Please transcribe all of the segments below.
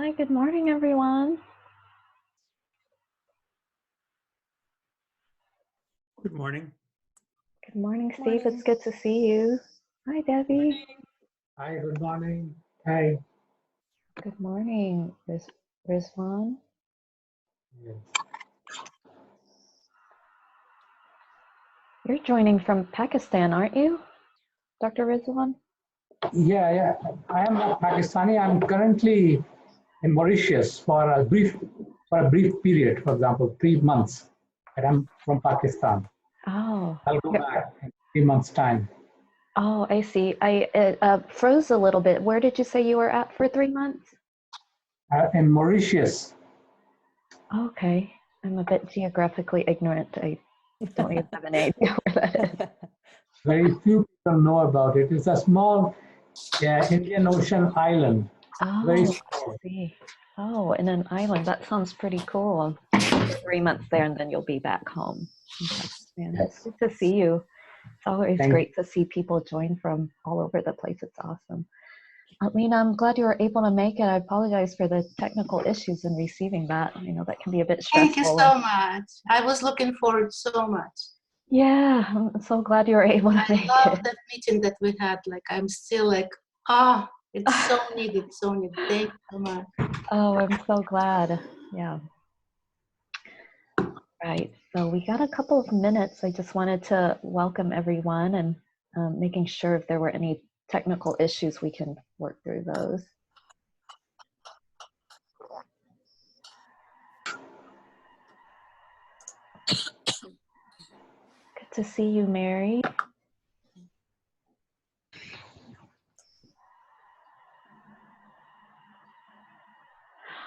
Hi, good morning, everyone. Good morning. Good morning, Steve. It's good to see you. Hi, Debbie. Hi, good morning. Hi. Good morning, Rizwan. Yes. You're joining from Pakistan, aren't you, Dr. Rizwan? Yeah. I am Pakistani. I'm currently in Mauritius for a brief period, for example, 3 months. And I'm from Pakistan. Oh, I'll go back in 3 months' time. oh, I see. I froze a little bit. Where did you say you were at for 3 months? In Mauritius. Okay, I'm a bit geographically ignorant. I don't even have an idea where that is. Very few people know about it. It's a small Indian Ocean island. Very Oh, I small. see. Oh, in an island. That sounds pretty cool. 3 months there, and then you'll be back home. Man, it's Yes. good to see you. It's always Thank great to see people join from all over the place. It's awesome. Lena, I'm glad you were able to make it. I apologize for the technical issues in receiving that. I know that can be a bit stressful. Thank you so much. I was looking forward so much. Yeah, I'm so glad you were able to make it. I love that meeting that we had. Like, I'm still like, it's so needed, so needed. Thank you so much. Oh, I'm so glad. Yeah. Right. So we got a couple of minutes. I just wanted to welcome everyone and making sure if there were any technical issues, we can work through those. Good to see you, Mary.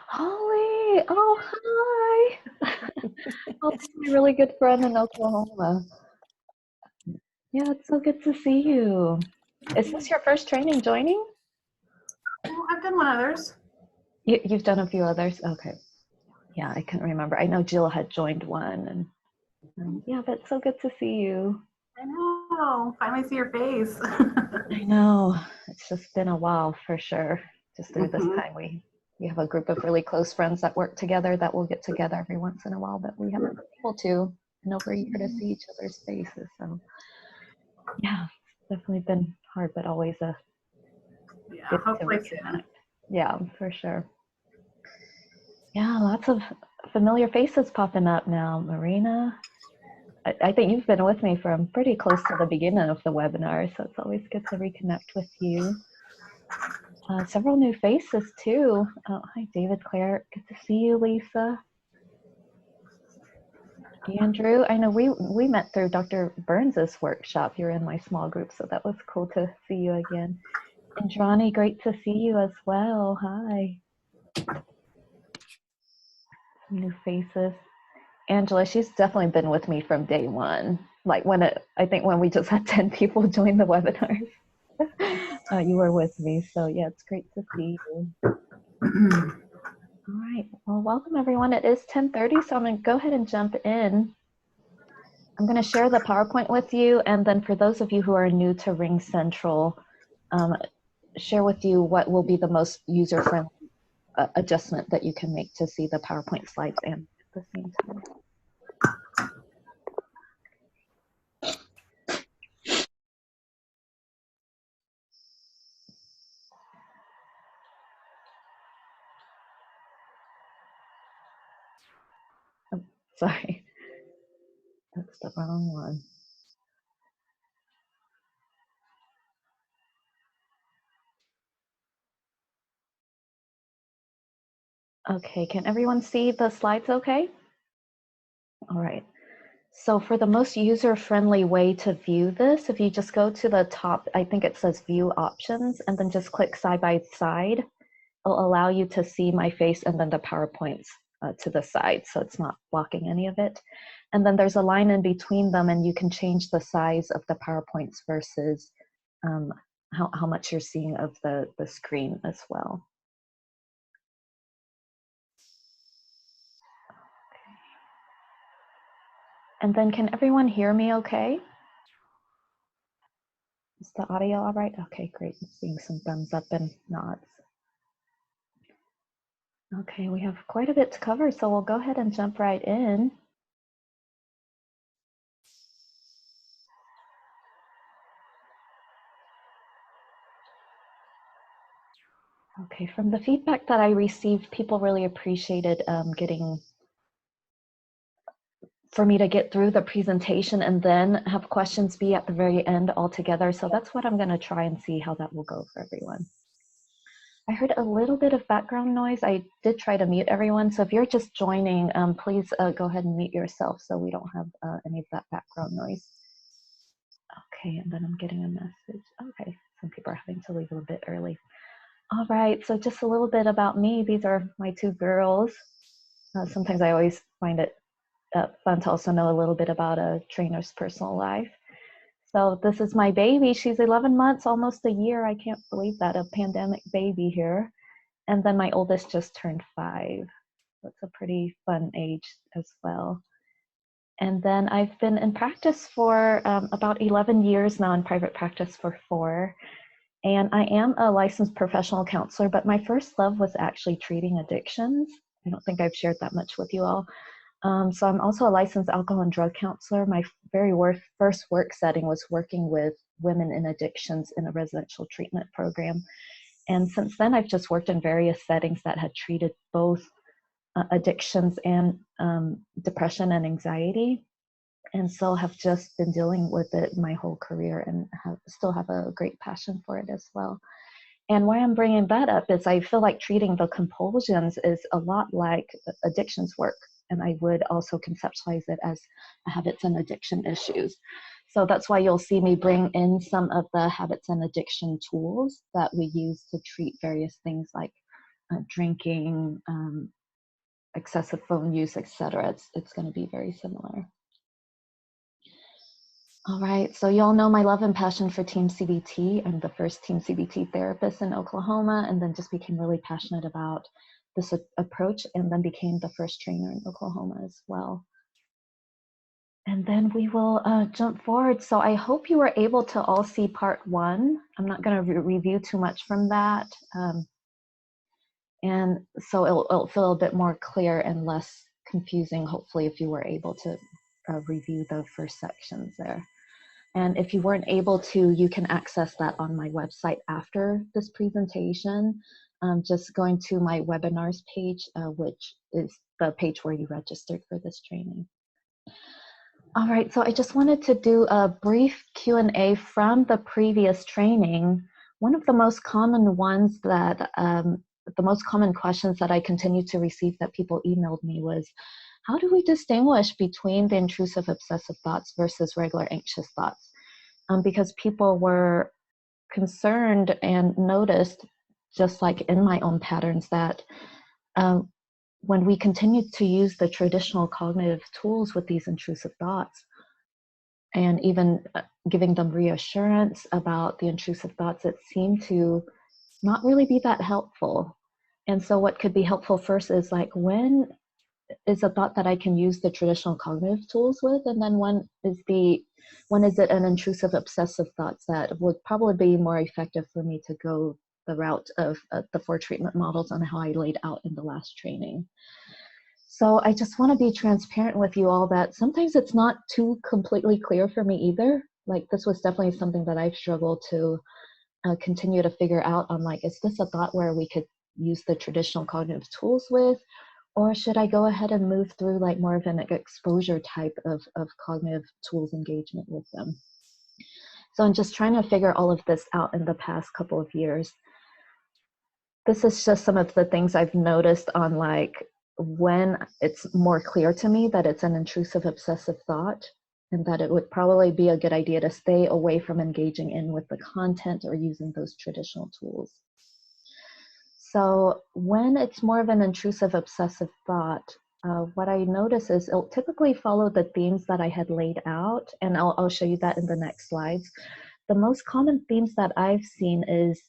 Holly, oh, hi. Holly's my really good friend in Oklahoma. Yeah, it's so good to see you. Is this your first training joining? Oh, I've done one others. You've done a few others? Okay. Yeah, I couldn't remember. I know Jill had joined one. And yeah, but it's so good to see you. I know. Finally see your face. I know. It's just been a while for sure. Just through this time, we have a group of really close friends that work together that will get together every once in a while, but we haven't been able to in over a year to see each other's faces. So yeah, it's definitely been hard, but always a good to reconnect. Yeah, for sure. Yeah, lots of familiar faces popping up now. Marina, I think you've been with me from pretty close to the beginning of the webinar, so it's always good to reconnect with you. Several new faces too. Hi, David, Claire. Good to see you, Lisa. Andrew, I know we met through Dr. Burns's workshop. You're in my small group, so that was cool to see you again. And Johnny, great to see you as well. Hi. New faces. Angela, she's definitely been with me from day one. Like I think when we just had 10 people join the webinars, you were with me. So yeah, it's great to see you. All right, well, welcome everyone. It is 10:30, so I'm gonna go ahead and jump in. I'm gonna share the PowerPoint with you, and then for those of you who are new to Ring Central, share with you what will be the most user-friendly adjustment that you can make to see the PowerPoint slides and at the same time. Oh, sorry, that's the wrong one. Okay, can everyone see the slides okay? All right. So for the most user-friendly way to view this, if you just go to the top, I think it says View Options, and then just click side by side, it'll allow you to see my face and then the PowerPoints to the side, so it's not blocking any of it. And then there's a line in between them, and you can change the size of the PowerPoints versus how much you're seeing of the screen as well. And then can everyone hear me okay? Is the audio all right? Okay, great. I'm seeing some thumbs up and nods. Okay, we have quite a bit to cover, so we'll go ahead and jump right in. Okay, from the feedback that I received, people really appreciated for me to get through the presentation and then have questions be at the very end altogether. So that's what I'm going to try and see how that will go for everyone. I heard a little bit of background noise. I did try to mute everyone. So if you're just joining, please go ahead and mute yourself so we don't have any of that background noise. Okay, and then I'm getting a message. Okay, some people are having to leave a little bit early. All right, so just a little bit about me. These are my two girls. Sometimes I always find it fun to also know a little bit about a trainer's personal life. So this is my baby. She's 11 months, almost a year. I can't believe that, a pandemic baby here. And then my oldest just turned 5. That's a pretty fun age as well. And then I've been in practice for about 11 years now, in private practice for 4. And I am a licensed professional counselor, but my first love was actually treating addictions. I don't think I've shared that much with you all. So I'm also a licensed alcohol and drug counselor. My very first work setting was working with women in addictions in a residential treatment program. And since then, I've just worked in various settings that had treated both addictions and depression and anxiety. And so have just been dealing with it my whole career and still have a great passion for it as well. And why I'm bringing that up is I feel like treating the compulsions is a lot like addictions work. And I would also conceptualize it as habits and addiction issues. So that's why you'll see me bring in some of the habits and addiction tools that we use to treat various things like drinking, excessive phone use, etc. It's going to be very similar. All right, so you all know my love and passion for TEAM-CBT. I'm the first TEAM-CBT therapist in Oklahoma, and then just became really passionate about this approach, and then became the first trainer in Oklahoma as well. And then we will jump forward. So I hope you were able to all see part 1. I'm not going to review too much from that. And so it'll feel a bit more clear and less confusing, hopefully, if you were able to review the first sections there. And if you weren't able to, you can access that on my website after this presentation. Just going to my webinars page, which is the page where you registered for this training. All right, so I just wanted to do a brief Q&A from the previous training. One of the most common ones that, the most common questions that I continue to receive that people emailed me was, how do we distinguish between the intrusive obsessive thoughts versus regular anxious thoughts? Because people were concerned and noticed, just like in my own patterns, that when we continue to use the traditional cognitive tools with these intrusive thoughts, and even giving them reassurance about the intrusive thoughts, it seemed to not really be that helpful. And so what could be helpful first is like, when is a thought that I can use the traditional cognitive tools with, and then when is it an intrusive obsessive thoughts that would probably be more effective for me to go the route of the 4 treatment models on how I laid out in the last training. So I just want to be transparent with you all that sometimes it's not too completely clear for me either. Like, this was definitely something that I've struggled to continue to figure out on, like, is this a thought where we could use the traditional cognitive tools with, or should I go ahead and move through like more of an exposure type of cognitive tools engagement with them? So I'm just trying to figure all of this out in the past couple of years. This is just some of the things I've noticed on, like, when it's more clear to me that it's an intrusive obsessive thought, and that it would probably be a good idea to stay away from engaging in with the content or using those traditional tools. So when it's more of an intrusive obsessive thought, what I notice is it'll typically follow the themes that I had laid out, and I'll show you that in the next slides. The most common themes that I've seen is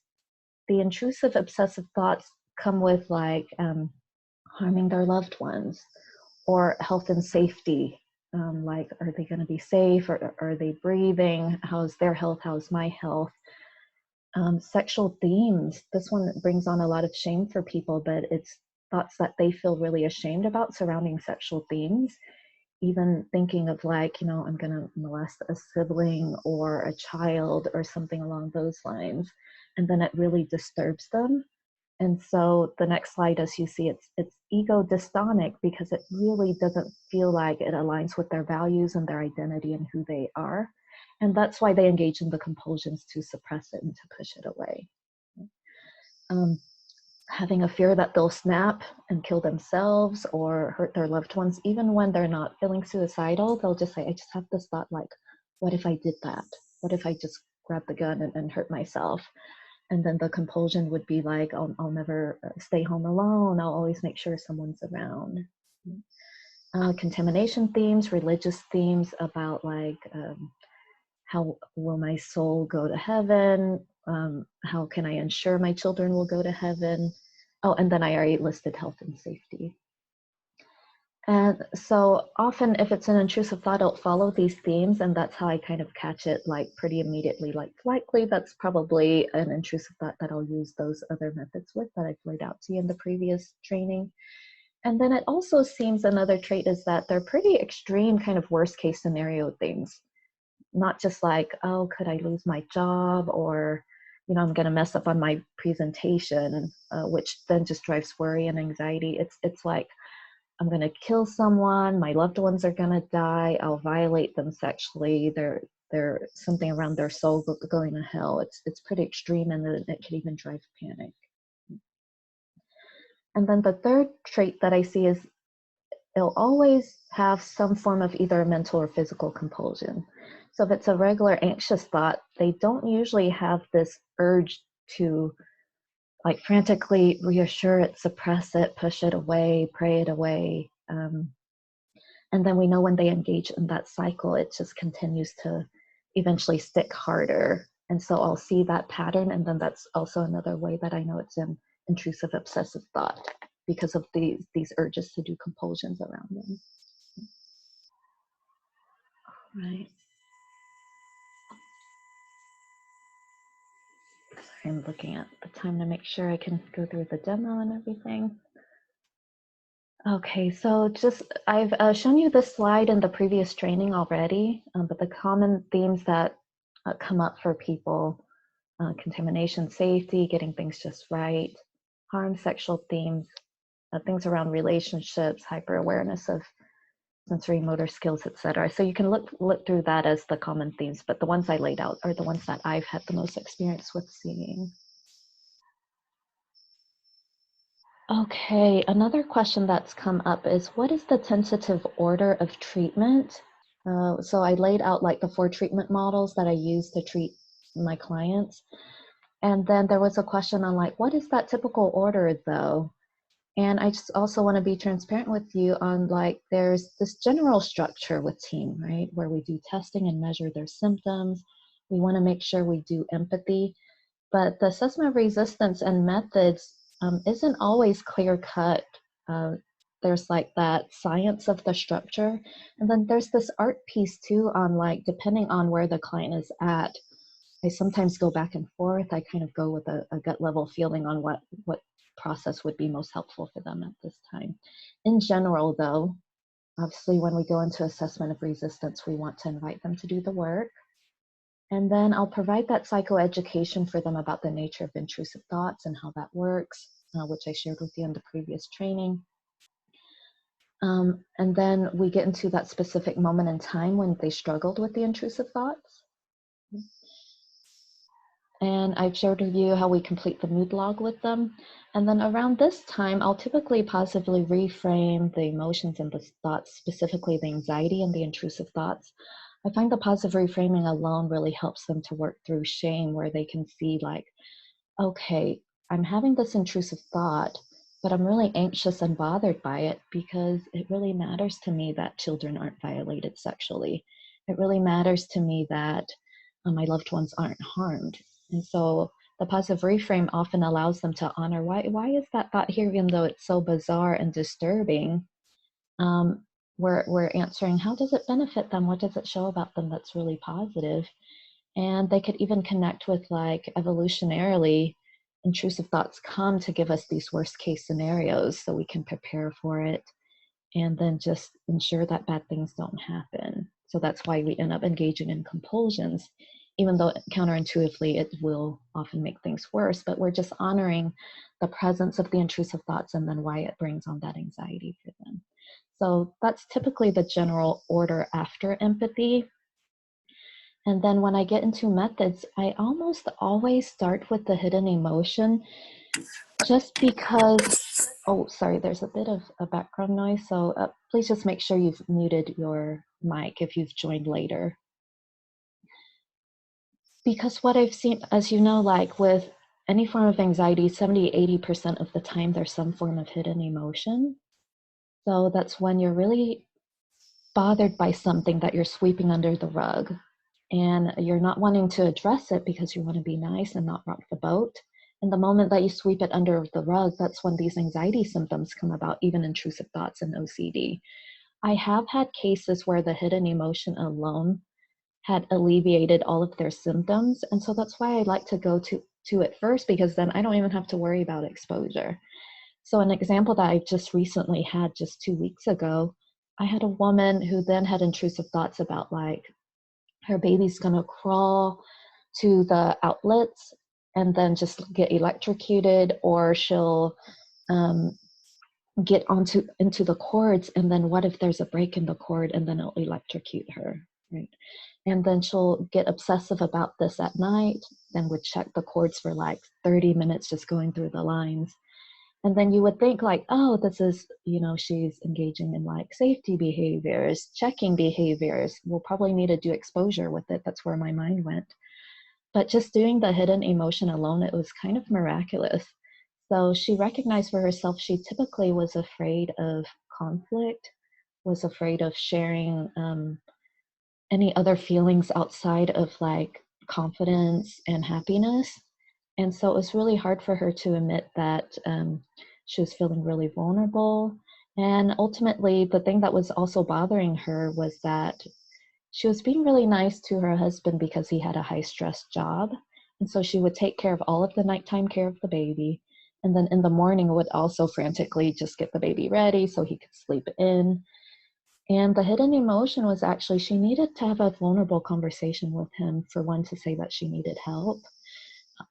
the intrusive obsessive thoughts come with, like, harming their loved ones, or health and safety. Like, are they going to be safe, or are they breathing? How's their health? How's my health? Sexual themes. This one brings on a lot of shame for people, but it's thoughts that they feel really ashamed about surrounding sexual themes, even thinking of like, you know, I'm going to molest a sibling or a child or something along those lines. And then it really disturbs them. And so the next slide, as you see, it's ego dystonic because it really doesn't feel like it aligns with their values and their identity and who they are. And that's why they engage in the compulsions to suppress it and to push it away. Having a fear that they'll snap and kill themselves or hurt their loved ones, even when they're not feeling suicidal, they'll just say, I just have this thought like, what if I did that? What if I just grabbed the gun and hurt myself? And then the compulsion would be like, I'll never stay home alone. I'll always make sure someone's around. Contamination themes, religious themes about like, how will my soul go to heaven? How can I ensure my children will go to heaven? Oh, and then I already listed health and safety. And so often if it's an intrusive thought, I'll follow these themes, and that's how I kind of catch it like pretty immediately. Like likely that's probably an intrusive thought that I'll use those other methods with that I've laid out to you in the previous training. And then it also seems another trait is that they're pretty extreme kind of worst case scenario things. Not just like, oh, could I lose my job, or, you know, I'm going to mess up on my presentation, which then just drives worry and anxiety. It's like, I'm going to kill someone, my loved ones are going to die, I'll violate them sexually, they're something around their soul going to hell. It's pretty extreme, and then it can even drive panic. And then the third trait that I see is it'll always have some form of either a mental or physical compulsion. So if it's a regular anxious thought, they don't usually have this urge to like frantically reassure it, suppress it, push it away, pray it away. And then we know when they engage in that cycle, it just continues to eventually stick harder. And so I'll see that pattern. And then that's also another way that I know it's an intrusive obsessive thought because of these urges to do compulsions around them. Right. Sorry, I'm looking at the time to make sure I can go through the demo and everything. Okay, so just I've shown you this slide in the previous training already, but the common themes that come up for people, contamination, safety, getting things just right, harm, sexual themes, things around relationships, hyper-awareness of sensory motor skills, etc. So you can look through that as the common themes, but the ones I laid out are the ones that I've had the most experience with seeing. Okay, another question that's come up is, what is the tentative order of treatment? So I laid out like the 4 treatment models that I use to treat my clients. And then there was a question on like, what is that typical order though? And I just also want to be transparent with you on like, there's this general structure with TEAM, right? Where we do testing and measure their symptoms. We want to make sure we do empathy, but the assessment of resistance and methods isn't always clear cut. There's like that science of the structure. And then there's this art piece too on like, depending on where the client is at, I sometimes go back and forth. I kind of go with a gut level feeling on what process would be most helpful for them at this time. In general though, obviously when we go into assessment of resistance, we want to invite them to do the work. And then I'll provide that psychoeducation for them about the nature of intrusive thoughts and how that works, which I shared with you in the previous training. And then we get into that specific moment in time when they struggled with the intrusive thoughts. And I've shared with you how we complete the mood log with them. And then around this time, I'll typically positively reframe the emotions and the thoughts, specifically the anxiety and the intrusive thoughts. I find the positive reframing alone really helps them to work through shame, where they can see like, okay, I'm having this intrusive thought, but I'm really anxious and bothered by it because it really matters to me that children aren't violated sexually. It really matters to me that my loved ones aren't harmed. And so the positive reframe often allows them to honor why is that thought here, even though it's so bizarre and disturbing. We're answering, how does it benefit them? What does it show about them that's really positive? And they could even connect with like evolutionarily, intrusive thoughts come to give us these worst case scenarios so we can prepare for it and then just ensure that bad things don't happen. So that's why we end up engaging in compulsions, even though counterintuitively it will often make things worse, but we're just honoring the presence of the intrusive thoughts and then why it brings on that anxiety for them. So that's typically the general order after empathy. And then when I get into methods, I almost always start with the hidden emotion just because, oh, sorry, there's a bit of a background noise. So please just make sure you've muted your mic if you've joined later. Because what I've seen, as you know, like with any form of anxiety, 70-80% of the time, there's some form of hidden emotion. So that's when you're really bothered by something that you're sweeping under the rug and you're not wanting to address it because you want to be nice and not rock the boat. And the moment that you sweep it under the rug, that's when these anxiety symptoms come about, even intrusive thoughts and OCD. I have had cases where the hidden emotion alone had alleviated all of their symptoms. And so that's why I like to go to it first, because then I don't even have to worry about exposure. So an example that I just recently had just 2 weeks ago, I had a woman who then had intrusive thoughts about like her baby's gonna crawl to the outlets and then just get electrocuted, or she'll get into the cords, and then what if there's a break in the cord and then it'll electrocute her, right? And then she'll get obsessive about this at night, then would check the cords for like 30 minutes just going through the lines. And then you would think like, oh, this is, she's engaging in like safety behaviors, checking behaviors. We'll probably need to do exposure with it. That's where my mind went. But just doing the hidden emotion alone, it was kind of miraculous. So she recognized for herself, she typically was afraid of conflict, was afraid of sharing any other feelings outside of like confidence and happiness. And so it was really hard for her to admit that she was feeling really vulnerable. And ultimately, the thing that was also bothering her was that she was being really nice to her husband because he had a high stress job. And so she would take care of all of the nighttime care of the baby. And then in the morning would also frantically just get the baby ready so he could sleep in. And the hidden emotion was actually she needed to have a vulnerable conversation with him, for one, to say that she needed help,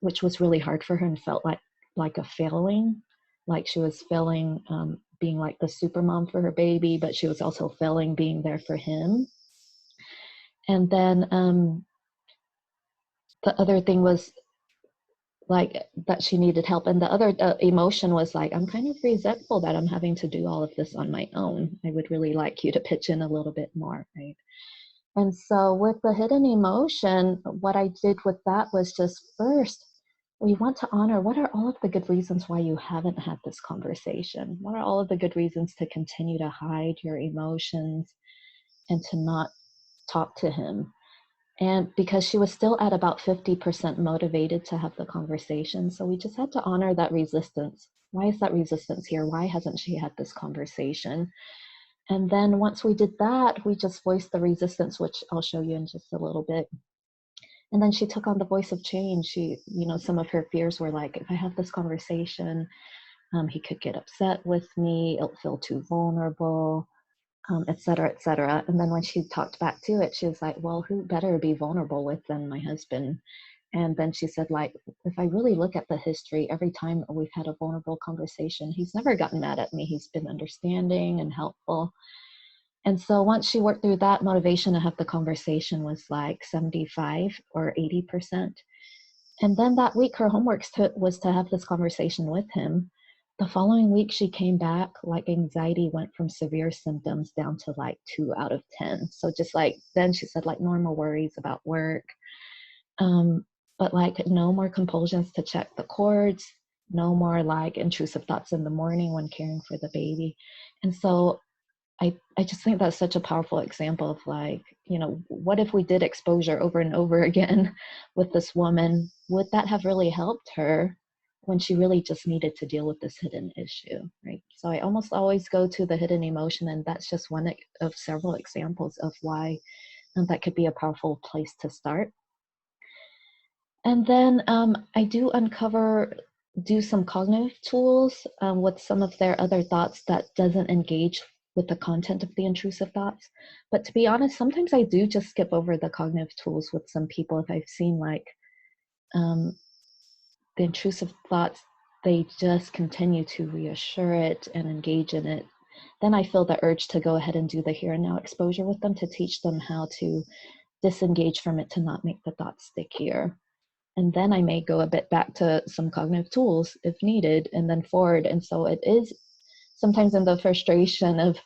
which was really hard for her and felt like a failing, like she was failing being like the super mom for her baby, but she was also failing being there for him. And then the other thing was like that she needed help. And the other emotion was like, I'm kind of resentful that I'm having to do all of this on my own. I would really like you to pitch in a little bit more, right? And so with the hidden emotion, what I did with that was just first, we want to honor what are all of the good reasons why you haven't had this conversation? What are all of the good reasons to continue to hide your emotions and to not talk to him? And because she was still at about 50% motivated to have the conversation. So we just had to honor that resistance. Why is that resistance here? Why hasn't she had this conversation? And then once we did that, we just voiced the resistance, which I'll show you in just a little bit. And then she took on the voice of change. She, some of her fears were like, if I have this conversation, he could get upset with me. It'll feel too vulnerable. Et cetera, et cetera. And then when she talked back to it, she was like, well, who better be vulnerable with than my husband? And then she said, like, if I really look at the history, every time we've had a vulnerable conversation, he's never gotten mad at me. He's been understanding and helpful. And so once she worked through that, motivation to have the conversation was like 75 or 80%. And then that week, her homework was to have this conversation with him. The following week, she came back, like anxiety went from severe symptoms down to like 2 out of 10. So just like, then she said like normal worries about work, but like no more compulsions to check the cords, no more like intrusive thoughts in the morning when caring for the baby. And so I just think that's such a powerful example of like, what if we did exposure over and over again with this woman? Would that have really helped her when she really just needed to deal with this hidden issue, right? So I almost always go to the hidden emotion, and that's just one of several examples of why that could be a powerful place to start. And then I do uncover do some cognitive tools with some of their other thoughts that doesn't engage with the content of the intrusive thoughts. But to be honest, sometimes I do just skip over the cognitive tools with some people if I've seen like the intrusive thoughts, they just continue to reassure it and engage in it. Then I feel the urge to go ahead and do the here and now exposure with them to teach them how to disengage from it to not make the thoughts stickier. And then I may go a bit back to some cognitive tools if needed and then forward. And so it is sometimes in the frustration of,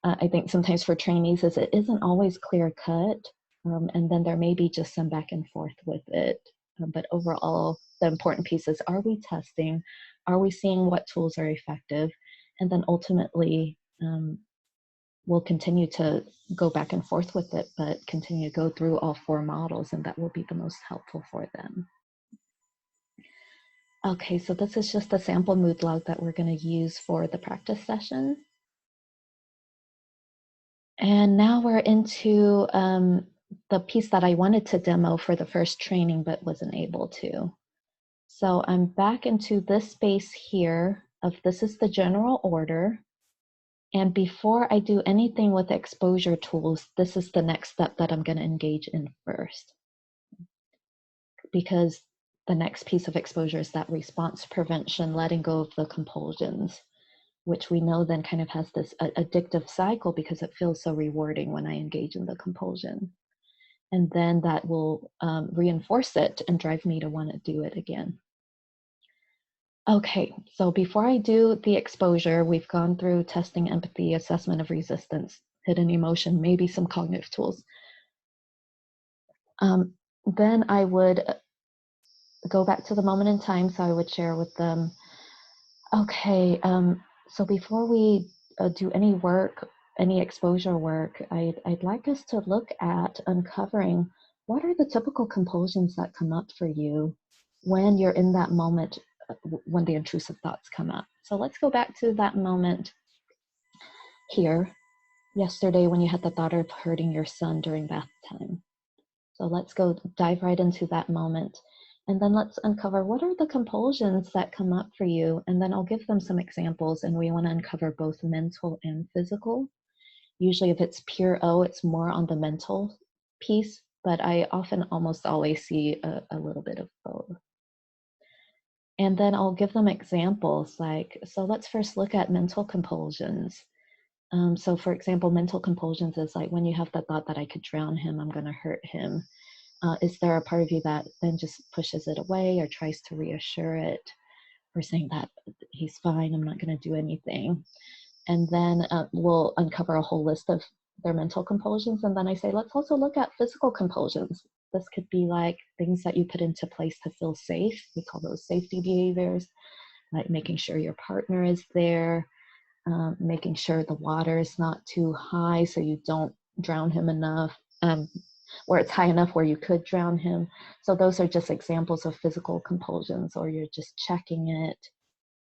I think sometimes for trainees is it isn't always clear cut. And then there may be just some back and forth with it. But overall, the important piece is, are we testing? Are we seeing what tools are effective? And then ultimately, we'll continue to go back and forth with it, but continue to go through all 4 models, and that will be the most helpful for them. Okay, so this is just a sample mood log that we're going to use for the practice session. And now we're into the piece that I wanted to demo for the first training, but wasn't able to. So I'm back into this space here of this is the general order. And before I do anything with exposure tools, this is the next step that I'm going to engage in first. Because the next piece of exposure is that response prevention, letting go of the compulsions, which we know then kind of has this addictive cycle because it feels so rewarding when I engage in the compulsion. And then that will reinforce it and drive me to want to do it again. Okay, so before I do the exposure, we've gone through testing, empathy, assessment of resistance, hidden emotion, maybe some cognitive tools. Then I would go back to the moment in time. So I would share with them, okay, so before we do any work, any exposure work, I'd like us to look at uncovering what are the typical compulsions that come up for you when you're in that moment when the intrusive thoughts come up. So let's go back to that moment here, yesterday when you had the thought of hurting your son during bath time. So let's go dive right into that moment. And then let's uncover what are the compulsions that come up for you. And then I'll give them some examples. And we want to uncover both mental and physical. Usually if it's pure O, it's more on the mental piece, but I often almost always see a little bit of both. And then I'll give them examples like, so let's first look at mental compulsions. So for example, mental compulsions is like when you have the thought that I could drown him, I'm going to hurt him. Is there a part of you that then just pushes it away or tries to reassure it or saying that he's fine, I'm not going to do anything? And then we'll uncover a whole list of their mental compulsions. And then I say, let's also look at physical compulsions. This could be like things that you put into place to feel safe. We call those safety behaviors, like making sure your partner is there, making sure the water is not too high so you don't drown him enough, or it's high enough where you could drown him. So those are just examples of physical compulsions, or you're just checking it,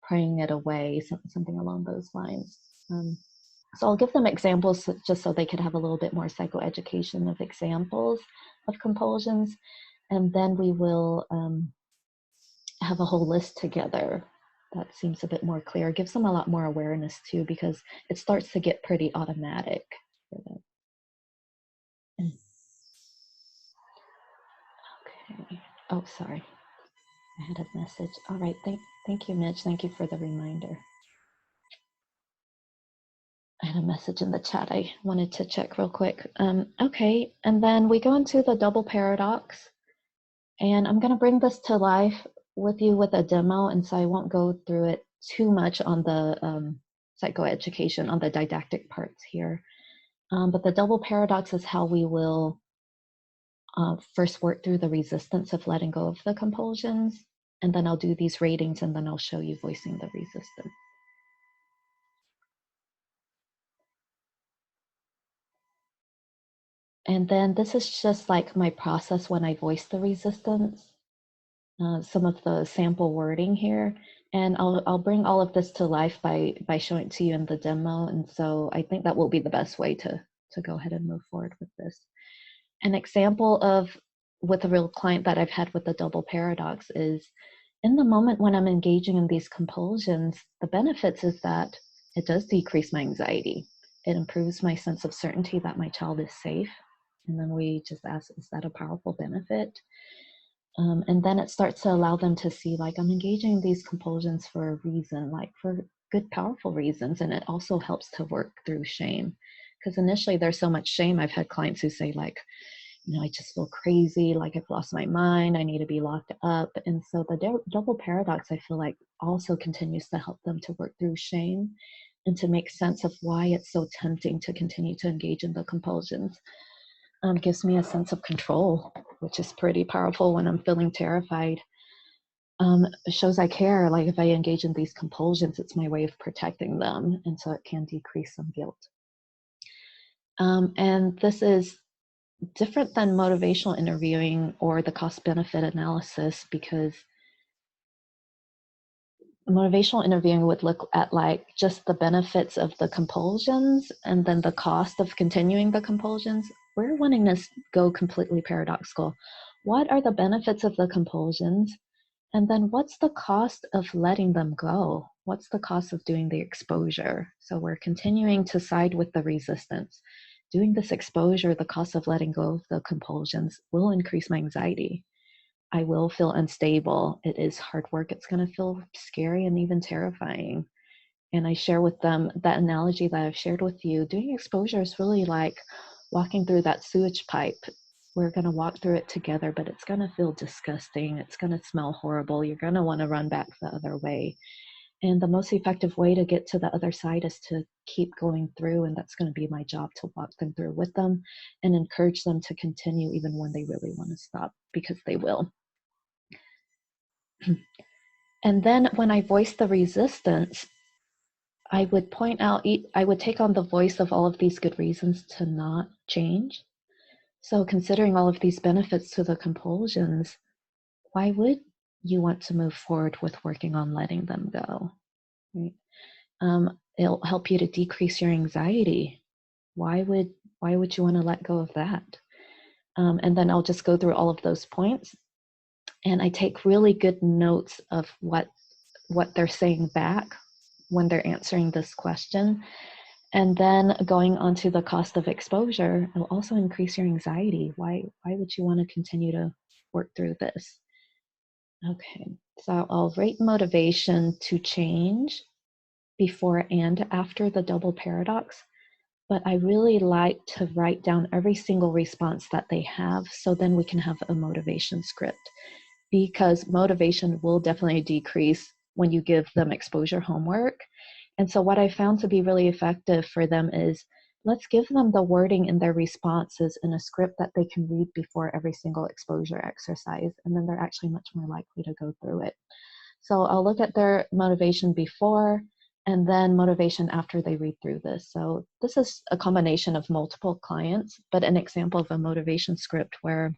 praying it away, something along those lines. So I'll give them examples just so they could have a little bit more psychoeducation of examples of compulsions. And then we will have a whole list together that seems a bit more clear. It gives them a lot more awareness too, because it starts to get pretty automatic for them. Okay. Oh, sorry. I had a message. All right. Thank you, Mitch. Thank you for the reminder. I had a message in the chat I wanted to check real quick. Okay, and then we go into the double paradox. And I'm going to bring this to life with you with a demo, and so I won't go through it too much on the psychoeducation, on the didactic parts here. But the double paradox is how we will first work through the resistance of letting go of the compulsions, and then I'll do these ratings, and then I'll show you voicing the resistance. And then this is just like my process when I voice the resistance, some of the sample wording here. And I'll bring all of this to life by showing it to you in the demo. And so I think that will be the best way to go ahead and move forward with this. An example of with a real client that I've had with the double paradox is in the moment when I'm engaging in these compulsions, the benefits is that it does decrease my anxiety. It improves my sense of certainty that my child is safe. And then we just ask, is that a powerful benefit? And then it starts to allow them to see, like, I'm engaging in these compulsions for a reason, like for good, powerful reasons. And it also helps to work through shame. Because initially there's so much shame. I've had clients who say, like, I just feel crazy, like I've lost my mind, I need to be locked up. And so the double paradox, I feel like, also continues to help them to work through shame and to make sense of why it's so tempting to continue to engage in the compulsions. Gives me a sense of control, which is pretty powerful when I'm feeling terrified. It shows I care. Like if I engage in these compulsions, it's my way of protecting them. And so it can decrease some guilt. And this is different than motivational interviewing or the cost benefit analysis, because motivational interviewing would look at like just the benefits of the compulsions and then the cost of continuing the compulsions. We're wanting to go completely paradoxical. What are the benefits of the compulsions? And then what's the cost of letting them go? What's the cost of doing the exposure? So we're continuing to side with the resistance. Doing this exposure, the cost of letting go of the compulsions will increase my anxiety. I will feel unstable. It is hard work. It's going to feel scary and even terrifying. And I share with them that analogy that I've shared with you. Doing exposure is really like walking through that sewage pipe. We're going to walk through it together, but it's going to feel disgusting. It's going to smell horrible. You're going to want to run back the other way. And the most effective way to get to the other side is to keep going through. And that's going to be my job, to walk them through with them and encourage them to continue even when they really want to stop, because they will. And then when I voice the resistance, I would point out, I would take on the voice of all of these good reasons to not change. So considering all of these benefits to the compulsions, why would you want to move forward with working on letting them go? Right? It'll help you to decrease your anxiety. Why would you want to let go of that? And then I'll just go through all of those points, and I take really good notes of what they're saying back when they're answering this question. And then going on to the cost of exposure, it'll also increase your anxiety. Why would you want to continue to work through this? Okay, so I'll rate motivation to change before and after the double paradox, but I really like to write down every single response that they have, so then we can have a motivation script, because motivation will definitely decrease when you give them exposure homework. And so what I found to be really effective for them is, let's give them the wording in their responses in a script that they can read before every single exposure exercise, and then they're actually much more likely to go through it. So I'll look at their motivation before and then motivation after they read through this. So this is a combination of multiple clients, but an example of a motivation script where,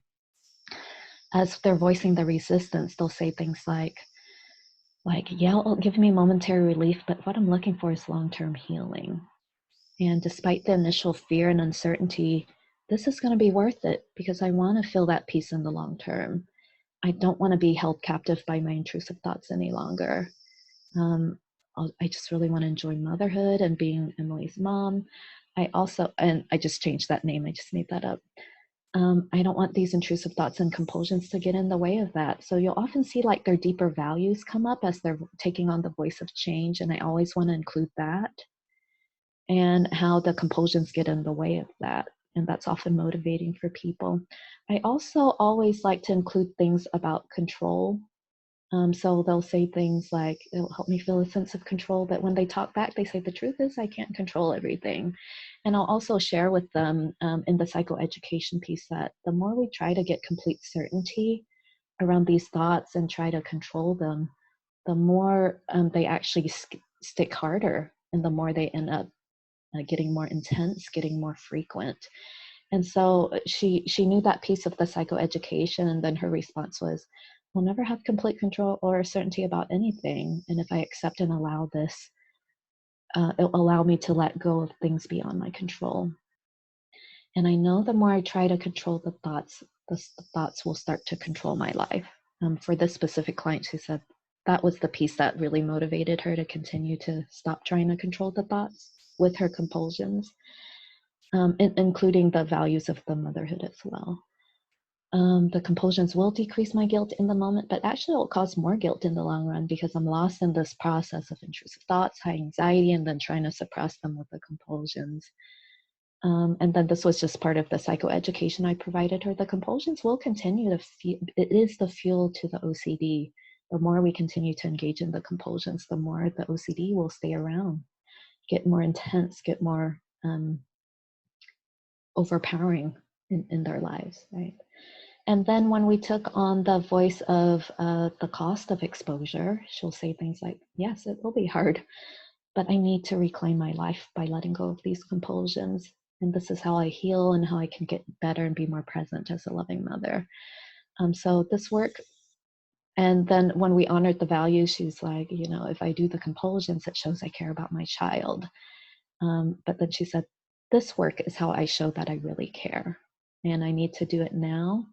as they're voicing the resistance, they'll say things like, yeah, it'll give me momentary relief, but what I'm looking for is long-term healing. And despite the initial fear and uncertainty, this is going to be worth it because I want to feel that peace in the long term. I don't want to be held captive by my intrusive thoughts any longer. I just really want to enjoy motherhood and being Emily's mom. And I just changed that name. I just made that up. I don't want these intrusive thoughts and compulsions to get in the way of that. So you'll often see like their deeper values come up as they're taking on the voice of change. And I always want to include that, and how the compulsions get in the way of that. And that's often motivating for people. I also always like to include things about control. So they'll say things like, it'll help me feel a sense of control, but when they talk back, they say, the truth is I can't control everything. And I'll also share with them in the psychoeducation piece that the more we try to get complete certainty around these thoughts and try to control them, the more they actually stick harder, and the more they end up getting more intense, getting more frequent. And so she knew that piece of the psychoeducation, and then her response was, we'll never have complete control or certainty about anything. And if I accept and allow this, it'll allow me to let go of things beyond my control. And I know the more I try to control the thoughts will start to control my life. For this specific client, she said, that was the piece that really motivated her to continue to stop trying to control the thoughts with her compulsions, including the values of the motherhood as well. The compulsions will decrease my guilt in the moment, but actually it will cause more guilt in the long run because I'm lost in this process of intrusive thoughts, high anxiety, and then trying to suppress them with the compulsions. And then this was just part of the psychoeducation I provided her. The compulsions will continue to fuel, it is the fuel to the OCD. The more we continue to engage in the compulsions, the more the OCD will stay around, get more intense, get more overpowering in their lives, right? And then when we took on the voice of the cost of exposure, she'll say things like, yes, it will be hard, but I need to reclaim my life by letting go of these compulsions. And this is how I heal and how I can get better and be more present as a loving mother. So this work, and then when we honored the values, she's like, you know, if I do the compulsions, it shows I care about my child. But then she said, this work is how I show that I really care. And I need to do it now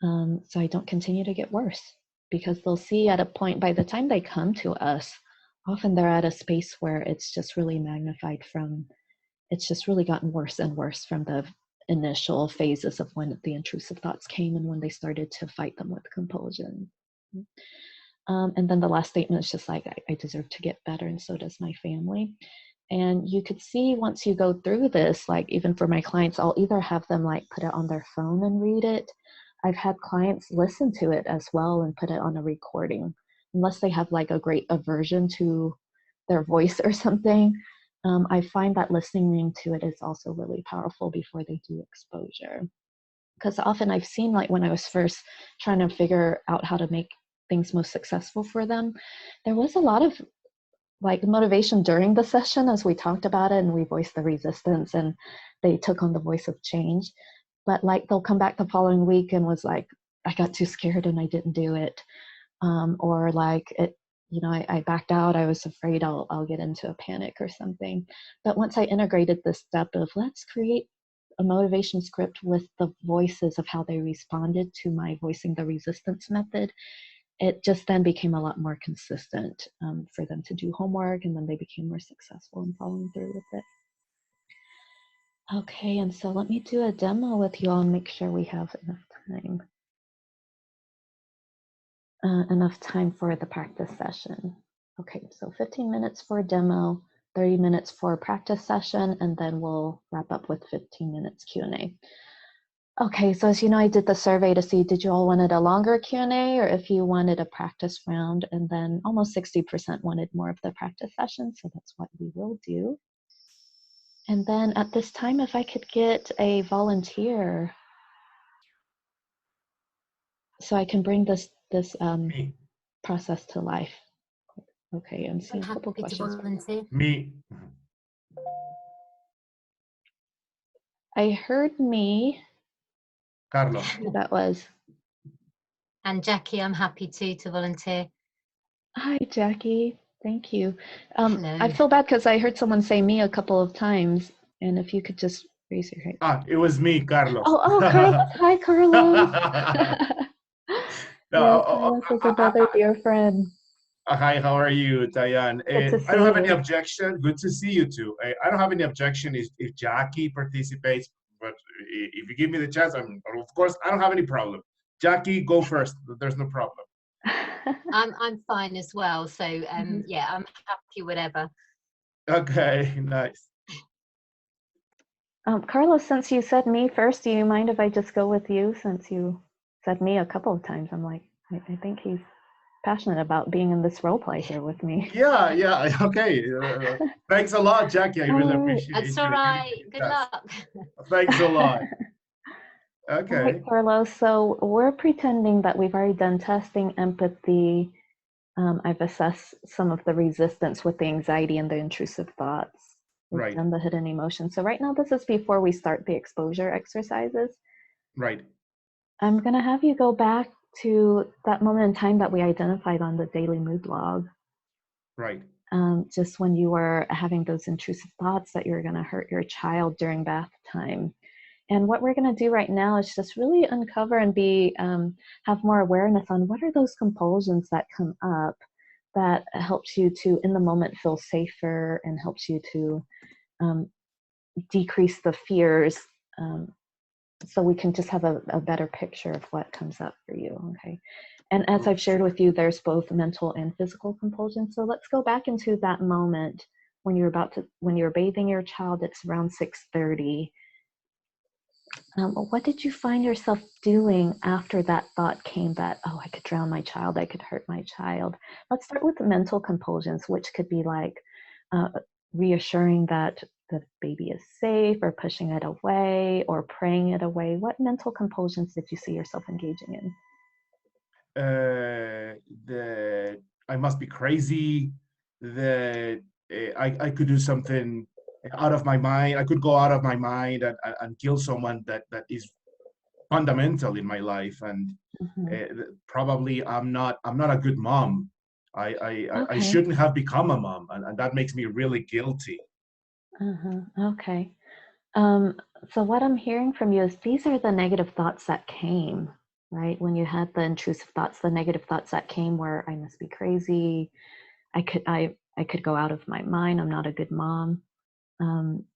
so I don't continue to get worse. Because they'll see at a point, by the time they come to us, often they're at a space where it's just really magnified from, it's just really gotten worse and worse from the initial phases of when the intrusive thoughts came and when they started to fight them with compulsion. And then the last statement is just like, I deserve to get better, and so does my family. And you could see once you go through this, like even for my clients, I'll either have them like put it on their phone and read it. I've had clients listen to it as well and put it on a recording, unless they have like a great aversion to their voice or something. I find that listening to it is also really powerful before they do exposure. Because often I've seen, like when I was first trying to figure out how to make things most successful for them, there was a lot of like motivation during the session as we talked about it and we voiced the resistance and they took on the voice of change. But like they'll come back the following week and was like, I got too scared and I didn't do it. Or like it, you know, I backed out. I was afraid I'll get into a panic or something. But once I integrated this step of let's create a motivation script with the voices of how they responded to my voicing the resistance method, it just then became a lot more consistent for them to do homework, and then they became more successful in following through with it. Okay, and so let me do a demo with you all and make sure we have enough time. Enough time for the practice session. Okay, so 15 minutes for a demo, 30 minutes for a practice session, and then we'll wrap up with 15 minutes Q&A. Okay, so as you know, I did the survey to see did you all wanted a longer Q&A or if you wanted a practice round, and then almost 60% wanted more of the practice session, so that's what we will do. And then at this time, if I could get a volunteer so I can bring this process to life. Okay, I'm seeing a couple questions. Me. I heard me. Carlos. Who that was. And Jackie, I'm happy to volunteer. Hi, Jackie. Thank you. Hello. I feel bad because I heard someone say me a couple of times, and if you could just raise your hand. It was me, Carlos. Oh, Carlos. Hi, Carlos. Yeah, Carlos is another dear friend. Hi, how are you, Diane? Good to see I don't have any you. objection. Good to see you too. I don't have any objection if Jackie participates, but if you give me the chance, of course, I don't have any problem. Jackie, go first. There's no problem. I'm fine as well. So yeah, I'm happy whatever. Okay, nice. Carlos, since you said me first, do you mind if I just go with you since you said me a couple of times? I'm like, I think he's passionate about being in this role play here with me. Yeah, okay. Thanks a lot, Jackie. I really appreciate it. That's all right. Good luck. Thanks a lot. Okay. All right, Carlos, so we're pretending that we've already done testing, empathy. I've assessed some of the resistance with the anxiety and the intrusive thoughts. We've done the hidden emotions. So right now, this is before we start the exposure exercises. Right. I'm going to have you go back to that moment in time that we identified on the daily mood log. Right. Just when you were having those intrusive thoughts that you're going to hurt your child during bath time. And what we're going to do right now is just really uncover and have more awareness on what are those compulsions that come up that helps you to, in the moment, feel safer and helps you to decrease the fears, so we can just have a better picture of what comes up for you, okay? And as I've shared with you, there's both mental and physical compulsion. So let's go back into that moment when you're bathing your child. It's around 6:30. What did you find yourself doing after that thought came that, oh, I could drown my child, I could hurt my child? Let's start with the mental compulsions, which could be like reassuring that the baby is safe, or pushing it away, or praying it away. What mental compulsions did you see yourself engaging in? That I must be crazy, that I could do something out of my mind. I could go out of my mind and kill someone that is fundamental in my life, and probably I'm not a good mom. I shouldn't have become a mom, and that makes me really guilty. Okay. So what I'm hearing from you is these are the negative thoughts that came, right? When you had the intrusive thoughts, the negative thoughts that came were, I must be crazy. I could go out of my mind. I'm not a good mom. And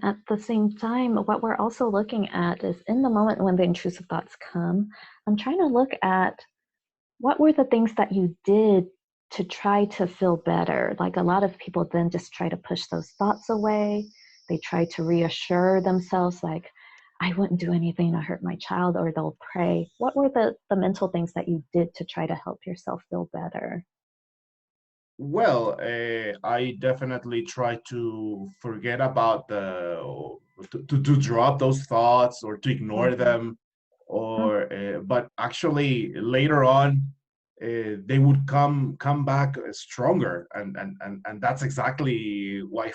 at the same time, what we're also looking at is, in the moment when the intrusive thoughts come, I'm trying to look at what were the things that you did to try to feel better. Like, a lot of people then just try to push those thoughts away. They try to reassure themselves, like, I wouldn't do anything to hurt my child, or they'll pray. What were the mental things that you did to try to help yourself feel better? Well, I definitely try to forget about to drop those thoughts, or to ignore them, or but actually later on they would come back stronger, and that's exactly why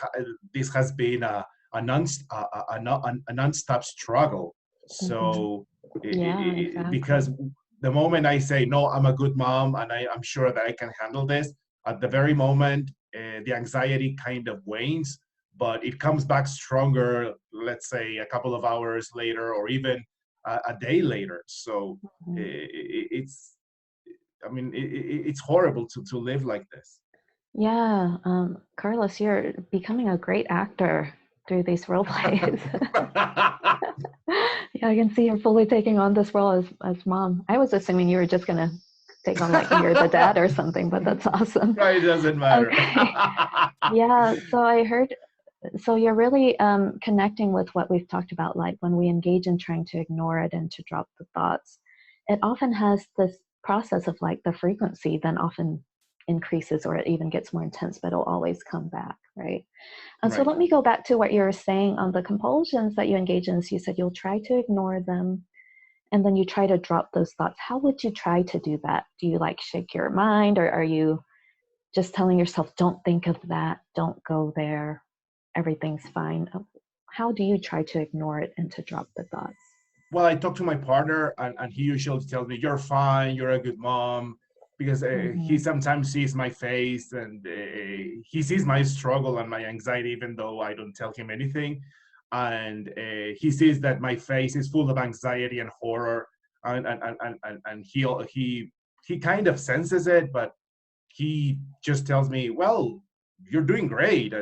this has been a non-stop struggle. So Yeah, exactly. because the moment I say no, I'm a good mom, and I'm sure that I can handle this, at the very moment, the anxiety kind of wanes, but it comes back stronger, let's say a couple of hours later, or even a day later. So it's, I mean, it's horrible to live like this. Yeah, Carlos, you're becoming a great actor through these role plays. Yeah, I can see you're fully taking on this role as mom. I was assuming you were just gonna take on, like, you're the dad or something, but that's awesome. It doesn't matter. Okay. Yeah, so I heard, so you're really connecting with what we've talked about, like when we engage in trying to ignore it and to drop the thoughts, it often has this process of, like, the frequency then often increases, or it even gets more intense, but it'll always come back, right? And so Right. let me go back to what you were saying on the compulsions that you engage in. So you said you'll try to ignore them, and then you try to drop those thoughts. How would you try to do that? Do you, like, shake your mind, or are you just telling yourself, don't think of that, don't go there, everything's fine? How do you try to ignore it and to drop the thoughts? Well, I talk to my partner, and he usually tells me, "You're fine. You're a good mom," because he sometimes sees my face, and he sees my struggle and my anxiety, even though I don't tell him anything. And he sees that my face is full of anxiety and horror, and he kind of senses it, but he just tells me, "Well, you're doing great.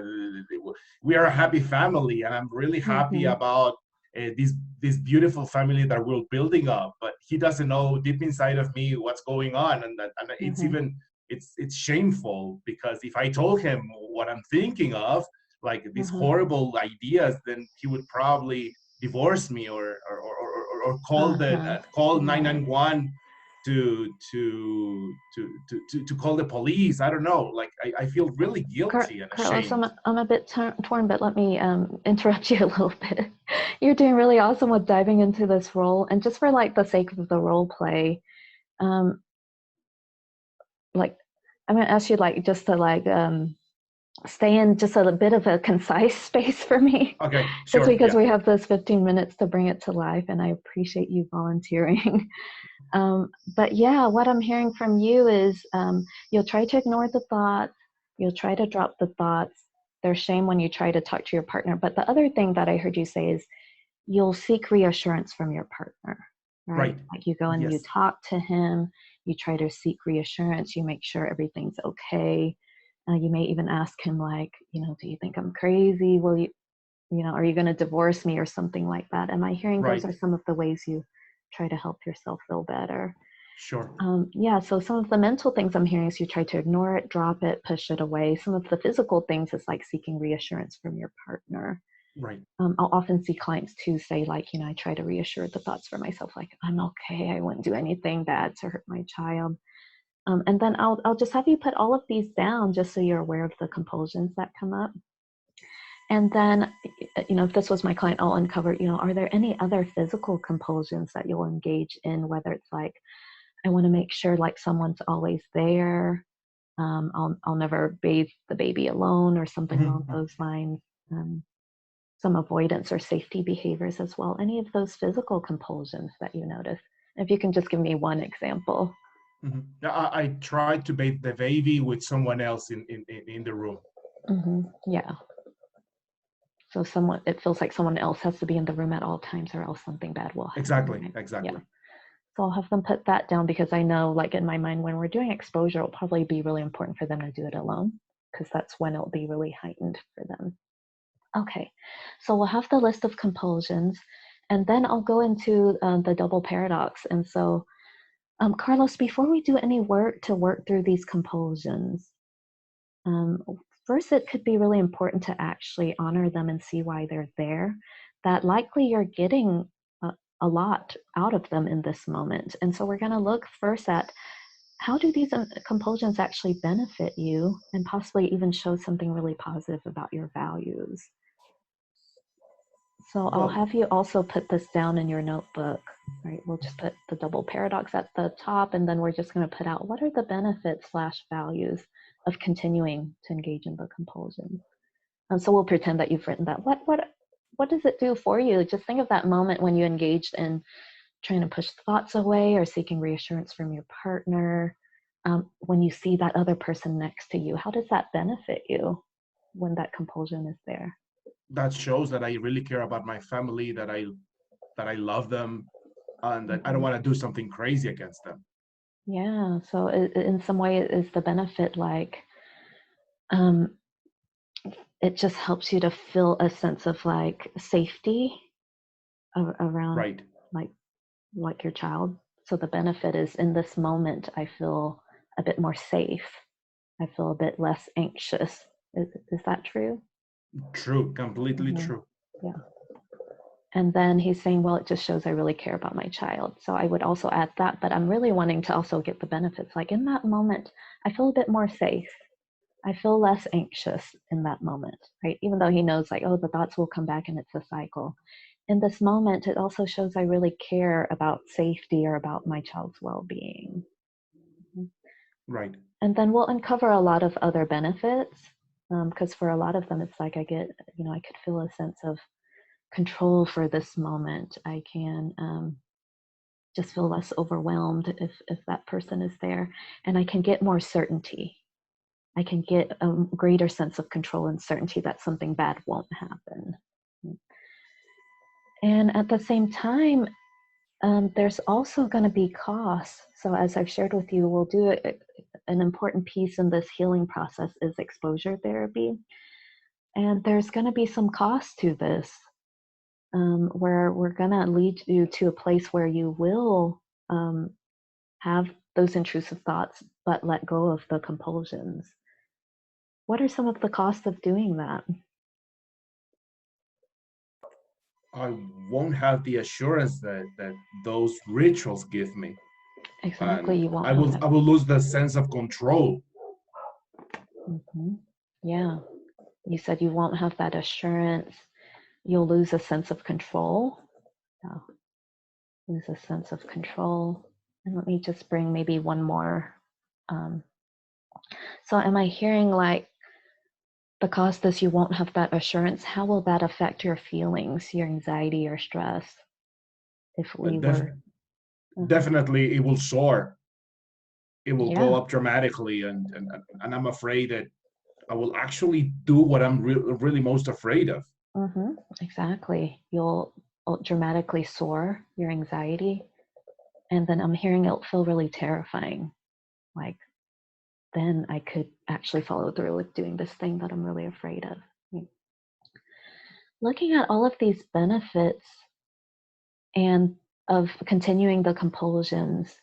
We are a happy family, and I'm really happy about this beautiful family that we're building up." But he doesn't know deep inside of me what's going on, and it's even it's shameful, because if I told him what I'm thinking of, like these horrible ideas, then he would probably divorce me, or call 911 to call the police. I don't know. Like, I feel really guilty and Carlos, ashamed. I'm a bit torn, but let me interrupt you a little bit. You're doing really awesome with diving into this role, and just for, like, the sake of the role play, like, I'm gonna ask you, like, just to, like, stay in just a bit of a concise space for me. Okay, Just sure. because Yeah. we have this 15 minutes to bring it to life, and I appreciate you volunteering. But yeah, what I'm hearing from you is you'll try to ignore the thoughts, you'll try to drop the thoughts. There's shame when you try to talk to your partner. But the other thing that I heard you say is you'll seek reassurance from your partner. right? Right. Like you go and you Yes. talk to him, you try to seek reassurance, you make sure everything's okay. You may even ask him like, do you think I'm crazy? Will you, are you going to divorce me or something like that? Am I hearing those Right. are some of the ways you try to help yourself feel better? Sure. Yeah, so some of the mental things I'm hearing is you try to ignore it, drop it, push it away. Some of the physical things is like seeking reassurance from your partner. Right. I'll often see clients too say like, I try to reassure the thoughts for myself, like, I'm okay, I wouldn't do anything bad to hurt my child. And then I'll just have you put all of these down just so you're aware of the compulsions that come up. And then, if this was my client, I'll uncover, are there any other physical compulsions that you'll engage in, whether it's like, I want to make sure like someone's always there. I'll never bathe the baby alone or something along those lines. Some avoidance or safety behaviors as well. Any of those physical compulsions that you notice. If you can just give me one example. I tried to bathe the baby with someone else in the room. Yeah. So it feels like someone else has to be in the room at all times or else something bad will happen. Exactly. Right? Exactly. Yeah. So I'll have them put that down because I know like in my mind, when we're doing exposure, it'll probably be really important for them to do it alone because that's when it'll be really heightened for them. Okay, so we'll have the list of compulsions and then I'll go into the double paradox. And so, Carlos, before we do any work to work through these compulsions, first, it could be really important to actually honor them and see why they're there. That likely you're getting a lot out of them in this moment. And so we're going to look first at how do these compulsions actually benefit you and possibly even show something really positive about your values. So I'll have you also put this down in your notebook, right? We'll just put the double paradox at the top, and then we're just going to put out what are the benefits / values of continuing to engage in the compulsion. So we'll pretend that you've written that. What does it do for you? Just think of that moment when you engaged in trying to push thoughts away or seeking reassurance from your partner. When you see that other person next to you, how does that benefit you when that compulsion is there? That shows that I really care about my family, that I love them, and that I don't want to do something crazy against them. Yeah. So in some way, is the benefit like it just helps you to feel a sense of like safety around Right. like your child. So the benefit is in this moment, I feel a bit more safe. I feel a bit less anxious. Is that true? True. Completely true. Yeah. And then he's saying, well, it just shows I really care about my child. So I would also add that, but I'm really wanting to also get the benefits. Like in that moment, I feel a bit more safe. I feel less anxious in that moment, right? Even though he knows like, oh, the thoughts will come back and it's a cycle. In this moment, it also shows I really care about safety or about my child's well-being. Right. And then we'll uncover a lot of other benefits because for a lot of them, it's like I get, I could feel a sense of control for this moment. I can just feel less overwhelmed if that person is there. And I can get more certainty. I can get a greater sense of control and certainty that something bad won't happen. And at the same time, there's also going to be costs. So as I've shared with you, we'll do an important piece in this healing process is exposure therapy. And there's going to be some cost to this, where we're going to lead you to a place where you will have those intrusive thoughts, but let go of the compulsions. What are some of the costs of doing that? I won't have the assurance that those rituals give me. Exactly, And you won't. I will lose the sense of control. Yeah, you said you won't have that assurance. You'll lose a sense of control. Yeah. Lose a sense of control. And let me just bring maybe one more. So am I hearing like the cost is you won't have that assurance? How will that affect your feelings, your anxiety, your stress? If we were definitely it will soar. It will go Yeah. up dramatically, and I'm afraid that I will actually do what I'm really most afraid of. Exactly. You'll dramatically soar your anxiety. And then I'm hearing it feel really terrifying. Like, then I could actually follow through with doing this thing that I'm really afraid of. Looking at all of these benefits and of continuing the compulsions,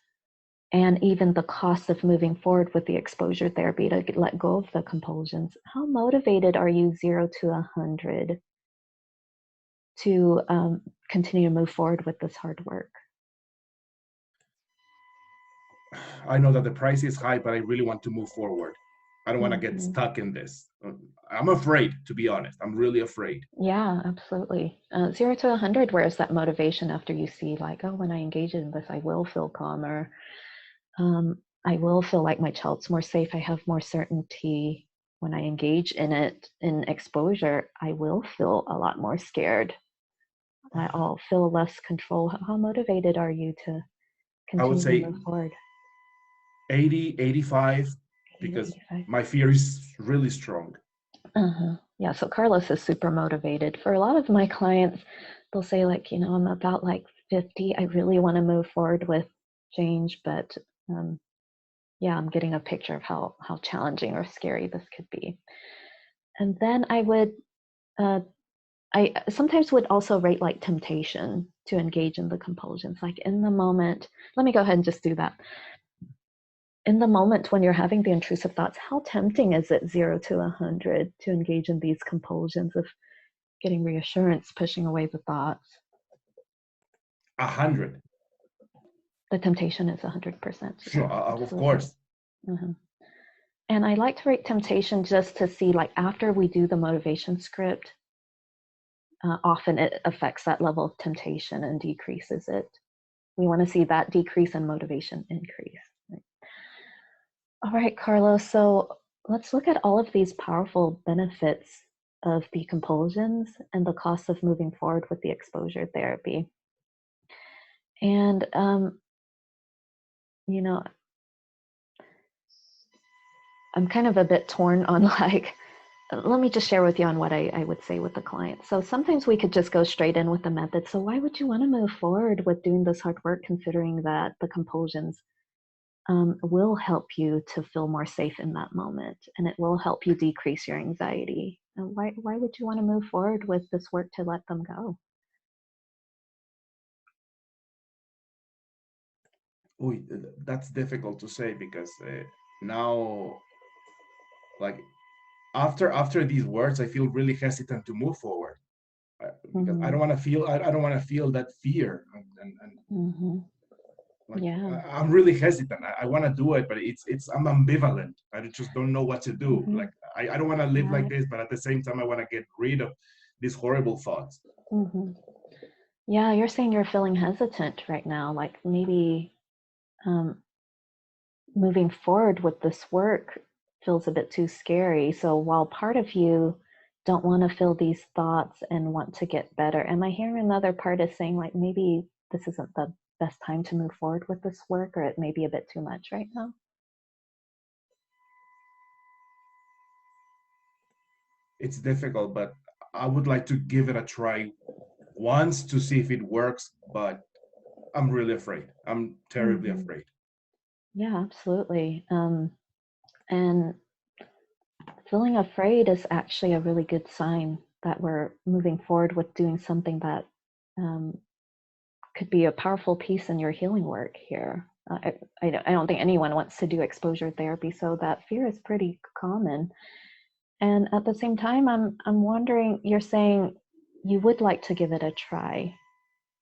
and even the cost of moving forward with the exposure therapy to let go of the compulsions, how motivated are you 0 to 100 to continue to move forward with this hard work? I know that the price is high, but I really want to move forward. I don't want to get stuck in this. I'm afraid, to be honest. I'm really afraid. Yeah, absolutely. 0 to 100, where is that motivation after you see like, oh, when I engage in this, I will feel calmer. I will feel like my child's more safe. I have more certainty. When I engage in it, in exposure, I will feel a lot more scared. I'll feel less control. How motivated are you to I would continue say to move forward? 80, 85, because 85. my fear is really strong. Yeah, so Carlos is super motivated. For a lot of my clients, they'll say like, you know, I'm about like 50. I really want to move forward with change, but yeah, I'm getting a picture of how challenging or scary this could be. And then I sometimes would also rate like temptation to engage in the compulsions. Like in the moment, let me go ahead and just do that. In the moment when you're having the intrusive thoughts, how tempting is it 0 to 100 to engage in these compulsions of getting reassurance, pushing away the thoughts? 100. The temptation is 100%. Yeah, of course. And I like to rate temptation just to see, like, after we do the motivation script, often it affects that level of temptation and decreases it. We want to see that decrease and motivation increase. Right? All right, Carlos, so let's look at all of these powerful benefits of the compulsions and the cost of moving forward with the exposure therapy. And, you know, I'm kind of a bit torn on like, let me just share with you on what I would say with the client. So sometimes we could just go straight in with the method. So why would you want to move forward with doing this hard work, considering that the compulsions will help you to feel more safe in that moment, and it will help you decrease your anxiety? And why would you want to move forward with this work to let them go? That's difficult to say because now, like after these words, I feel really hesitant to move forward because I don't want to feel I don't want to feel that fear and like, Yeah. I'm really hesitant. I want to do it, but I'm ambivalent. I just don't know what to do. Like I don't want to live like this, but at the same time, I want to get rid of these horrible thoughts. Yeah, you're saying you're feeling hesitant right now, like maybe moving forward with this work feels a bit too scary. So while part of you don't want to feel these thoughts and want to get better, am I hearing another part is saying like maybe this isn't the best time to move forward with this work, or it may be a bit too much right now? It's difficult, but I would like to give it a try once to see if it works, but I'm really afraid. I'm terribly afraid. Yeah, absolutely. And feeling afraid is actually a really good sign that we're moving forward with doing something that could be a powerful piece in your healing work here. I don't think anyone wants to do exposure therapy, so that fear is pretty common. And at the same time, I'm wondering, you're saying you would like to give it a try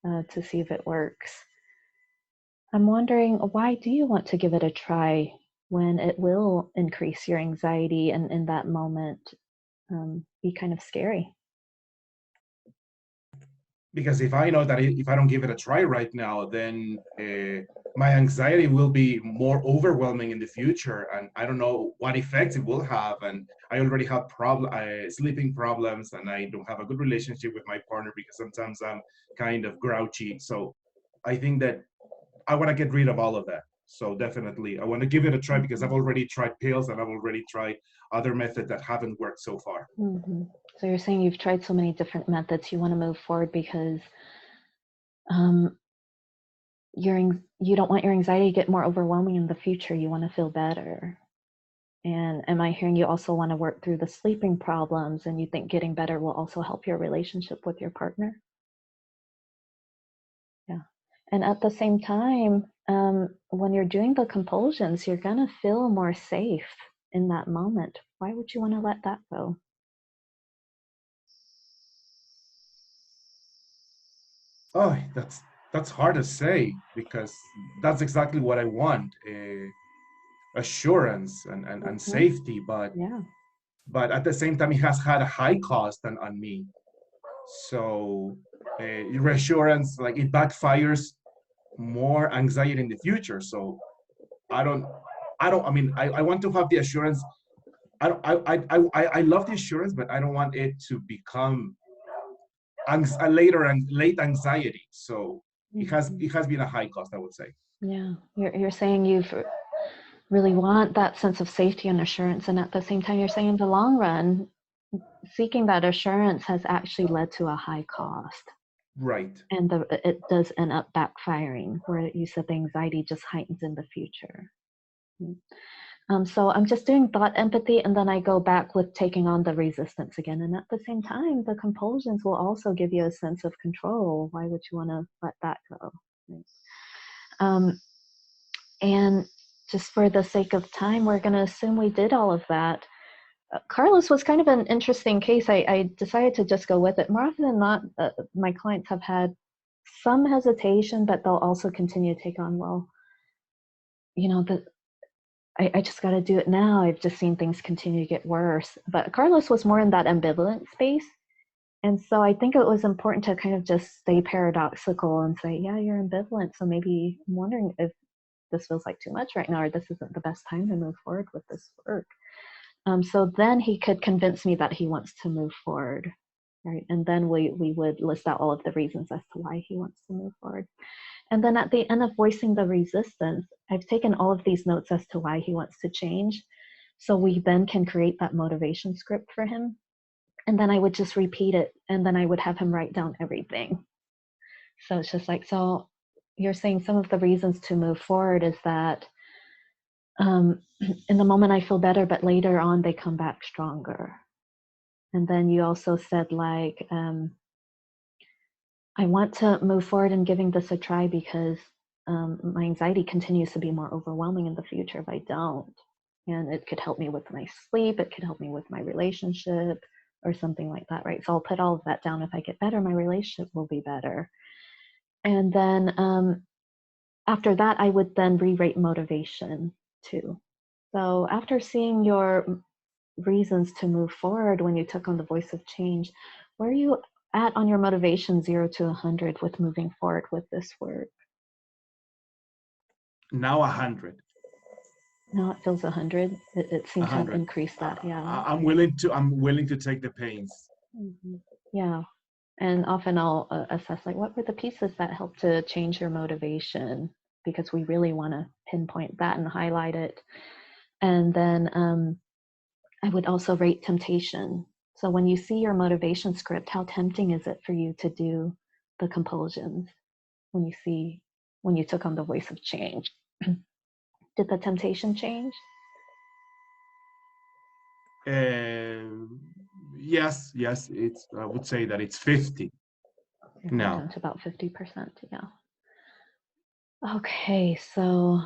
to see if it works. I'm wondering, why do you want to give it a try when it will increase your anxiety and in that moment be kind of scary? Because if I know that if I don't give it a try right now, then my anxiety will be more overwhelming in the future, and I don't know what effects it will have. And I already have sleeping problems, and I don't have a good relationship with my partner because sometimes I'm kind of grouchy. So I think that I want to get rid of all of that. So definitely, I want to give it a try because I've already tried pills and I've already tried other methods that haven't worked so far. So you're saying you've tried so many different methods, you want to move forward because you don't want your anxiety to get more overwhelming in the future. You want to feel better. And am I hearing you also want to work through the sleeping problems, and you think getting better will also help your relationship with your partner? Yeah. And at the same time, when you're doing the compulsions, you're going to feel more safe in that moment. Why would you want to let that go? Oh, that's hard to say, because that's exactly what I want. Assurance and safety, but Yeah. at the same time, it has had a high cost on me. So reassurance, like, it backfires more anxiety in the future. So I don't I mean, I want to have the assurance. I don't I love the assurance, but I don't want it to become a later and late anxiety. So it has been a high cost, I would say. Yeah. You're saying you've really want that sense of safety and assurance, and at the same time, you're saying in the long run, seeking that assurance has actually led to a high cost. Right. And it does end up backfiring, where you said the anxiety just heightens in the future. So I'm just doing thought empathy, and then I go back with taking on the resistance again. And at the same time, the compulsions will also give you a sense of control. Why would you want to let that go? And just for the sake of time, we're going to assume we did all of that. Carlos was kind of an interesting case. I decided to just go with it. More often than not, my clients have had some hesitation, but they'll also continue to take on, well, you know, I just got to do it now. I've just seen things continue to get worse. But Carlos was more in that ambivalent space. And so I think it was important to kind of just stay paradoxical and say, yeah, you're ambivalent. So maybe I'm wondering if this feels like too much right now, or this isn't the best time to move forward with this work. So then he could convince me that he wants to move forward, right? And then we would list out all of the reasons as to why he wants to move forward. And then at the end of voicing the resistance, I've taken all of these notes as to why he wants to change. So we then can create that motivation script for him. And then I would just repeat it, and then I would have him write down everything. So it's just like, so you're saying some of the reasons to move forward is that in the moment I feel better, but later on they come back stronger. And then you also said, like, I want to move forward in giving this a try because my anxiety continues to be more overwhelming in the future if I don't. And it could help me with my sleep, it could help me with my relationship or something like that, right? So I'll put all of that down. If I get better, my relationship will be better. And then after that, I would then re-rate motivation too. So after seeing your reasons to move forward when you took on the voice of change, where are you at on your motivation 0 to 100 with moving forward with this work? Now 100. Now it feels 100. It seems to have 100. increased that. Yeah. I'm willing to take the pains. Yeah. And often I'll assess, like, what were the pieces that helped to change your motivation? Because we really want to pinpoint that and highlight it. And then I would also rate temptation. So when you see your motivation script, how tempting is it for you to do the compulsions when you took on the voice of change? Did the temptation change? Yes. It's, I would say that it's 50 now. Down to about 50%. Yeah. Okay, so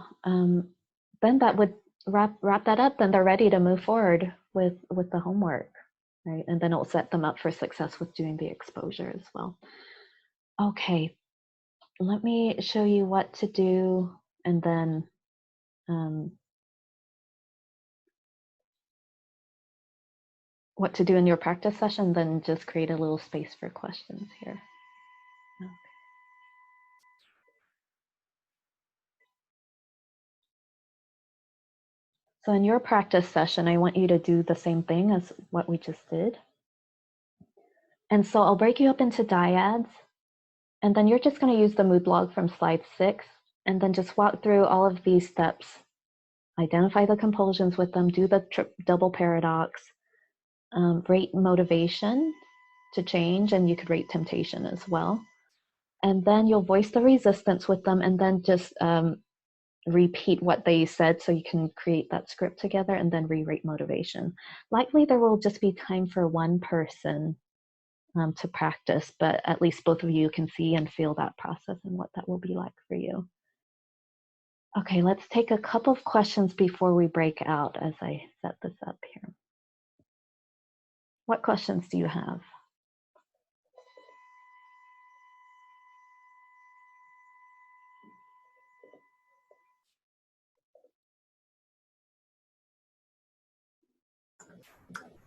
then that would wrap that up. Then they're ready to move forward with the homework, right? And then it'll set them up for success with doing the exposure as well. Okay, let me show you what to do, and then what to do in your practice session, then just create a little space for questions here. Okay. So in your practice session, I want you to do the same thing as what we just did. And so I'll break you up into dyads, and then you're just going to use the mood log from slide 6, and then just walk through all of these steps. Identify the compulsions with them, do the double paradox, rate motivation to change, and you could rate temptation as well. And then you'll voice the resistance with them, and then just repeat what they said so you can create that script together, and then rewrite motivation. Likely there will just be time for one person to practice, but at least both of you can see and feel that process and what that will be like for you. Okay, let's take a couple of questions before we break out as I set this up here. What questions do you have?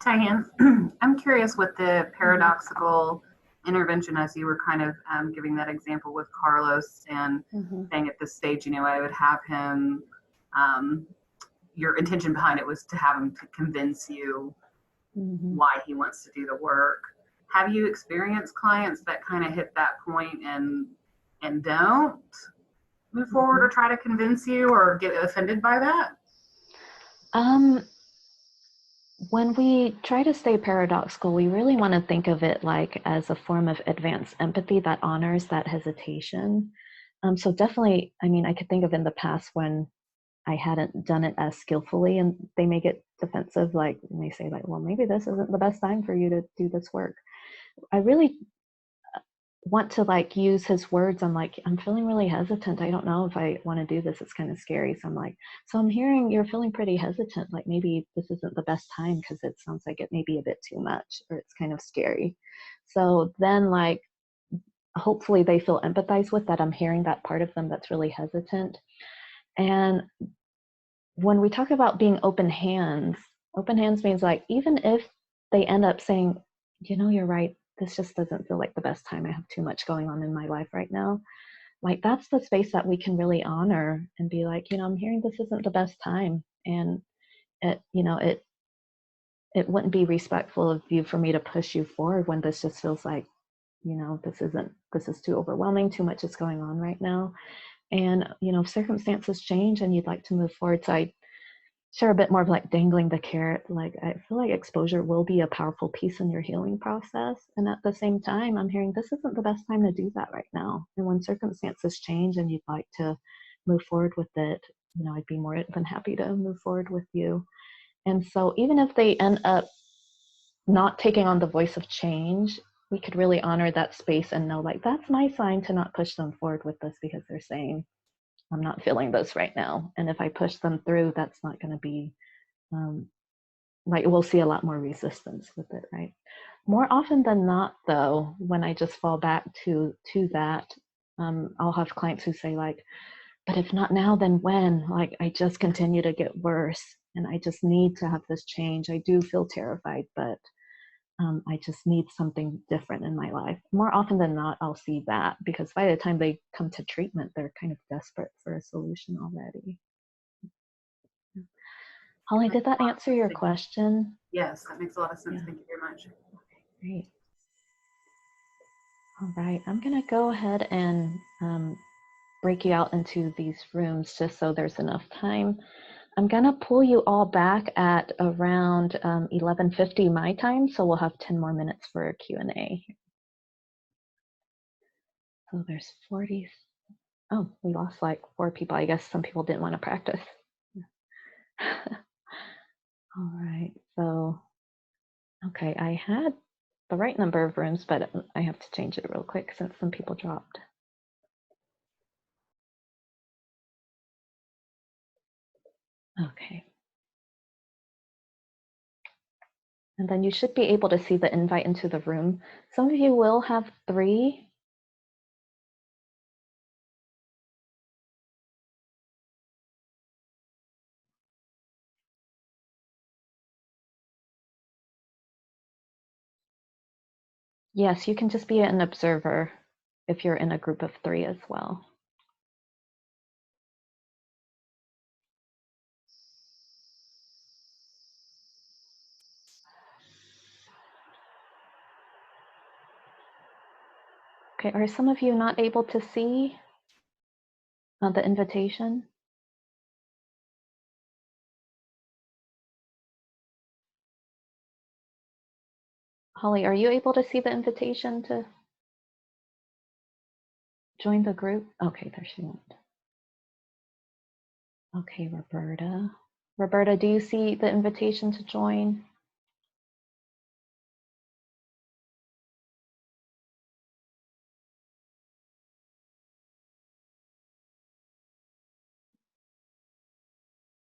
Diane, I'm curious with the paradoxical intervention, as you were kind of giving that example with Carlos and saying at this stage, you know, I would have him, your intention behind it was to have him to convince you why he wants to do the work. Have you experienced clients that kind of hit that point and don't move forward or try to convince you or get offended by that? When we try to stay paradoxical, we really want to think of it like as a form of advanced empathy that honors that hesitation. So definitely, I mean, I could think of in the past when I hadn't done it as skillfully, and they may get defensive, like when they say like, well, maybe this isn't the best time for you to do this work. I really want to like use his words. I'm like, I'm feeling really hesitant. I don't know if I want to do this. It's kind of scary. So I'm like, so I'm hearing you're feeling pretty hesitant. Like maybe this isn't the best time because it sounds like it may be a bit too much or it's kind of scary. So then like, hopefully they feel empathized with that. I'm hearing that part of them that's really hesitant. And when we talk about being open hands means like, even if they end up saying, you know, you're right, this just doesn't feel like the best time. I have too much going on in my life right now. Like that's the space that we can really honor and be like, you know, I'm hearing this isn't the best time. And it, you know, it wouldn't be respectful of you for me to push you forward when this just feels like, you know, this is too overwhelming, too much is going on right now. And, you know, if circumstances change and you'd like to move forward. So I share a bit more of like dangling the carrot. Like I feel like exposure will be a powerful piece in your healing process. And at the same time, I'm hearing this isn't the best time to do that right now. And when circumstances change and you'd like to move forward with it, you know, I'd be more than happy to move forward with you. And so even if they end up not taking on the voice of change, we could really honor that space and know like, that's my sign to not push them forward with this because they're saying, I'm not feeling this right now. And if I push them through, that's not going to be like, we'll see a lot more resistance with it, right? More often than not, though, when I just fall back to that, I'll have clients who say like, but if not now, then when? Like, I just continue to get worse and I just need to have this change. I do feel terrified, but I just need something different in my life. More often than not, I'll see that because by the time they come to treatment, they're kind of desperate for a solution already. Holly, did that answer your question? Yes, that makes a lot of sense. Yeah. Thank you very much. Great. All right, I'm going to go ahead and break you out into these rooms just so there's enough time. I'm going to pull you all back at around 11:50 my time, so we'll have 10 more minutes for a Q&A. So there's 40. Oh, we lost like 4 people. I guess some people didn't want to practice. All right, so, okay, I had the right number of rooms, but I have to change it real quick since some people dropped. Okay. And then you should be able to see the invite into the room. Some of you will have 3. Yes, you can just be an observer if you're in a group of 3 as well. Okay, are some of you not able to see the invitation? Holly, are you able to see the invitation to? join the group? Okay, there she went. Okay, Roberta. Roberta, do you see the invitation to join?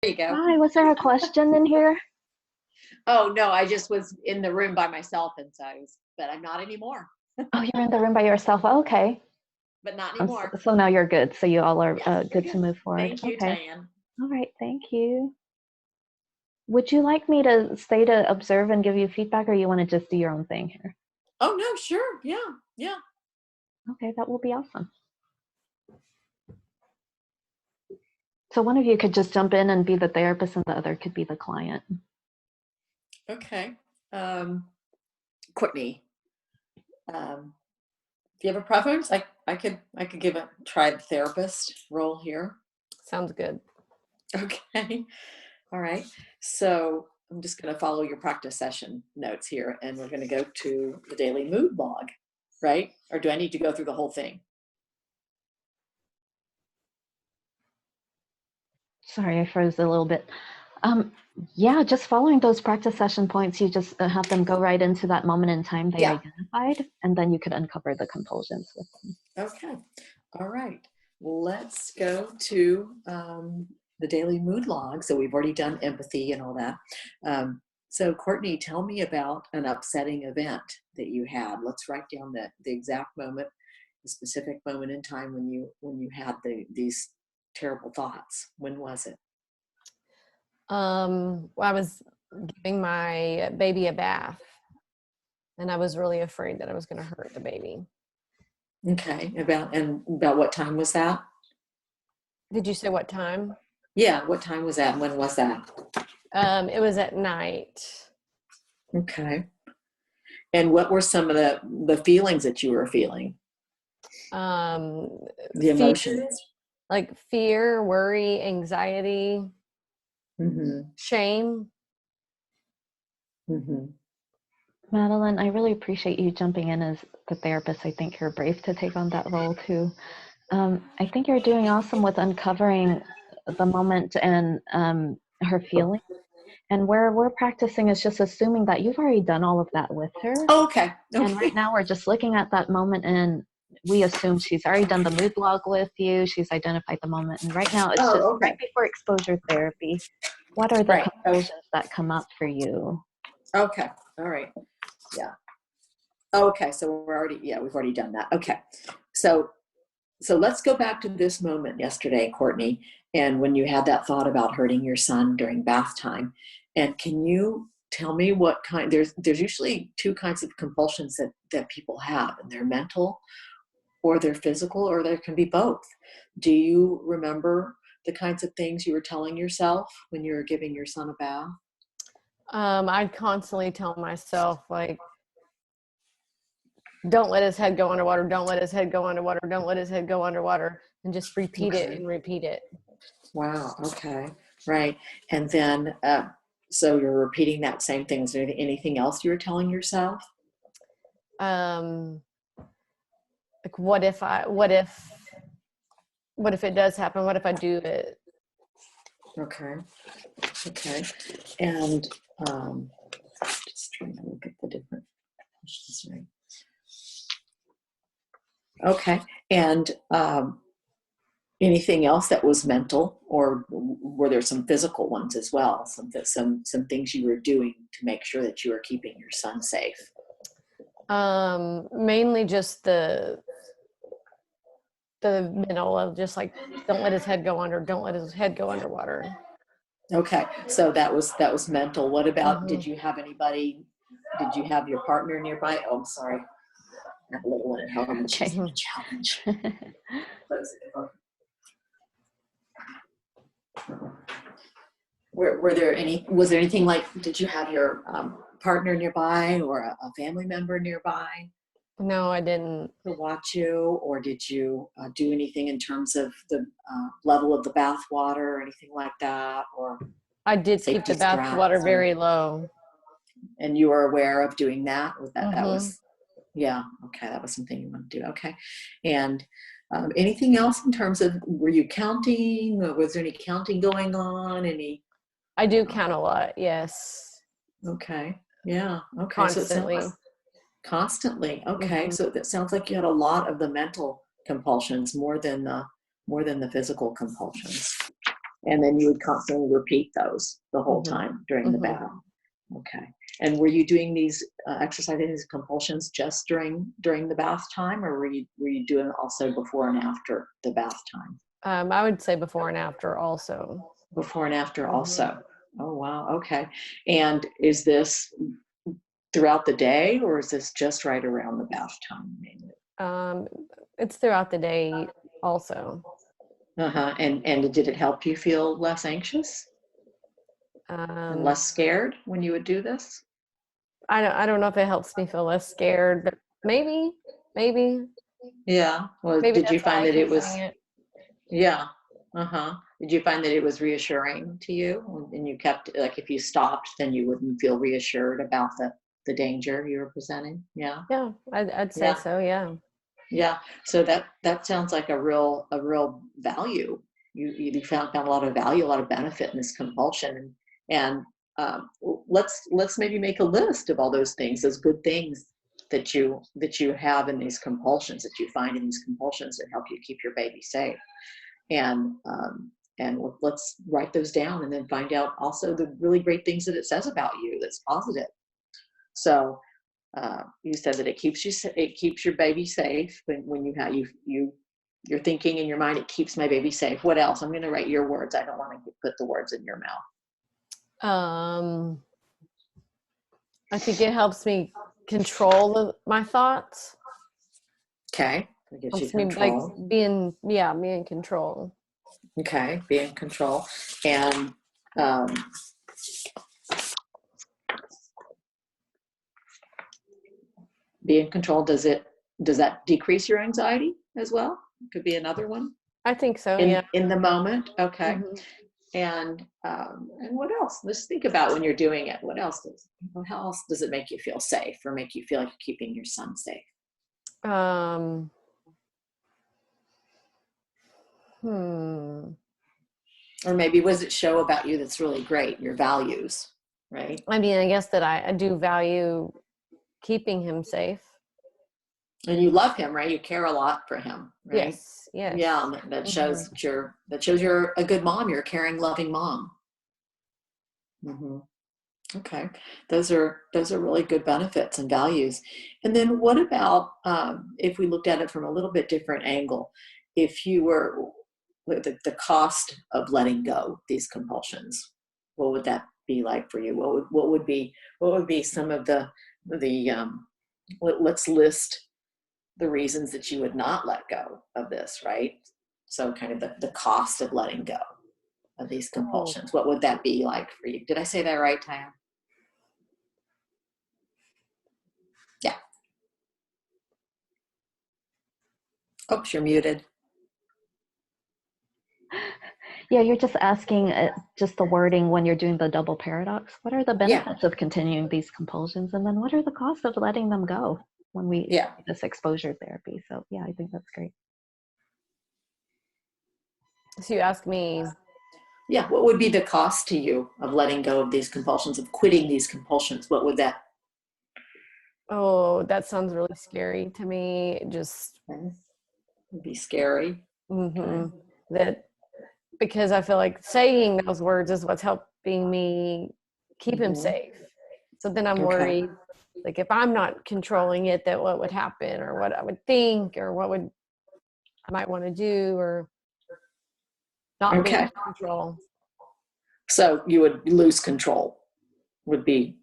There you go. Hi, was there a question in here? Oh no, I just was in the room by myself, and so but I'm not anymore. Oh, you're in the room by yourself. Okay. But not anymore. So now you're good. So you all are Yes, good to move forward. Thank you, Okay. Diane. All right. Thank you. Would you like me to stay to observe and give you feedback, or you want to just do your own thing here? Oh no, sure. Yeah. Okay, that will be awesome. So one of you could just jump in and be the therapist, and the other could be the client. Okay. Courtney, do you have a preference? I could try the therapist role here. Sounds good. Okay. All right. So I'm just going to follow your practice session notes here, and we're going to go to the daily mood log, right? Or do I need to go through the whole thing? Sorry, I froze a little bit. Yeah, just following those practice session points, you just have them go right into that moment in time they identified, and then you could uncover the compulsions with them. Okay. All right. Let's go to the daily mood log. So we've already done empathy and all that. So Courtney, tell me about an upsetting event that you had. Let's write down the exact moment, the specific moment in time when you had these terrible thoughts. When was it? Well, I was giving my baby a bath, and I was really afraid that I was going to hurt the baby. Okay. About what time was that? Did you say what time? Yeah. What time was that? When was that? It was at night. Okay. And what were some of the feelings that you were feeling? The emotions. Like fear, worry, anxiety, shame. Madeline, I really appreciate you jumping in as the therapist. I think you're brave to take on that role too. I think you're doing awesome with uncovering the moment and her feelings. And where we're practicing is just assuming that you've already done all of that with her. Oh, okay. And right now we're just looking at that moment, and we assume she's already done the mood log with you. She's identified the moment. And right now it's just right before exposure therapy. What are the compulsions that come up for you? Okay. All right. Yeah. Okay. So we've already done that. Okay. So let's go back to this moment yesterday, Courtney, and when you had that thought about hurting your son during bath time. And can you tell me what kind? There's usually two kinds of compulsions that people have, and they're mental, or they're physical, or there can be both. Do you remember the kinds of things you were telling yourself when you were giving your son a bath? I'd constantly tell myself, like, don't let his head go underwater, don't let his head go underwater, don't let his head go underwater, and just repeat it and repeat it. Wow. Okay. Right. And then, so you're repeating that same thing. Is there anything else you were telling yourself? Like, what if it does happen? What if I do it? Okay. And just trying to look at the different questions, right? Okay. And anything else that was mental, or were there some physical ones as well? Some things you were doing to make sure that you were keeping your son safe? Mainly just the middle of just like, don't let his head go under, don't let his head go underwater. Okay, so that was mental. What about, did you have your partner nearby? Oh, I'm sorry. That little one at home. Okay. She's a challenge. Was there anything like, did you have your partner nearby, or a family member nearby No, I didn't. to watch you? Or did you do anything in terms of the level of the bath water or anything like that? Or I did keep the bath water very low. And you were aware of doing that? That was, yeah, okay, that was something you want to do. Okay. And Anything else in terms of, were you counting? Or was there any counting going on? Any? I do count a lot. Yes. Okay. Yeah. Okay. Constantly. So constantly. Okay. Mhm. So that sounds like you had a lot of the mental compulsions more than the physical compulsions. And then you would constantly repeat those the whole Mhm. time during the Mhm. bath. Okay. And were you doing these exercising these compulsions just during the bath time, or were you doing it also before and after the bath time? I would say before and after also. Before and after Mhm. also. Oh wow. Okay. And is this throughout the day, or is this just right around the bath time mainly? It's throughout the day also. And did it help you feel less anxious and less scared when you would do this? I don't know if it helps me feel less scared, but maybe. Yeah. Well, Maybe did you that's why find I that it keep was? doing it. Yeah. Did you find that it was reassuring to you, and you kept, like, if you stopped, then you wouldn't feel reassured about the danger you were presenting? Yeah. Yeah, I'd say Yeah. so. Yeah. Yeah. So that sounds like a real value. You found a lot of value, a lot of benefit in this compulsion, and let's maybe make a list of all those things, those good things that you have in these compulsions, that you find in these compulsions that help you keep your baby safe, and let's write those down, and then find out also the really great things that it says about you that's positive. So you said that it keeps your baby safe when you're thinking in your mind, it keeps my baby safe. What else? I'm going to write your words. I don't want to put the words in your mouth. I think it helps me control my thoughts. Okay. It gives you Helps me like control. be in control. Okay. Be in control. And be in control. Does that decrease your anxiety as well? Could be another one. I think so. In the moment. Okay. Mhm. And what else? Let's think about when you're doing it. How else does it make you feel safe, or make you feel like you're keeping your son safe? Or maybe what does it show about you that's really great? Your values, right? I mean, I guess that I do value keeping him safe. And you love him, right? You care a lot for him, right? Yes. Yes. Yeah, that shows you're a good mom. You're a caring, loving mom. Mm-hmm. Okay, those are really good benefits and values. And then what about if we looked at it from a little bit different angle? If you were the cost of letting go these compulsions, what would that be like for you? What would be some of the let's list the reasons that you would not let go of this, right? So kind of the cost of letting go of these compulsions. What would that be like for you? Did I say that right, Taya? Yeah. Oops, you're muted. Yeah, you're just asking just the wording when you're doing the double paradox. What are the benefits of continuing these compulsions? And then what are the costs of letting them go when we do this exposure therapy? So yeah, I think that's great. So you ask me. Yeah, what would be the cost to you of letting go of these compulsions, of quitting these compulsions? What would that? Oh, that sounds really scary to me. Just would be scary. Okay. That because I feel like saying those words is what's helping me keep him safe. So then I'm worried, like if I'm not controlling it, that what would happen, or what I would think, or what I might want to do, or not be in control. So you would lose control. It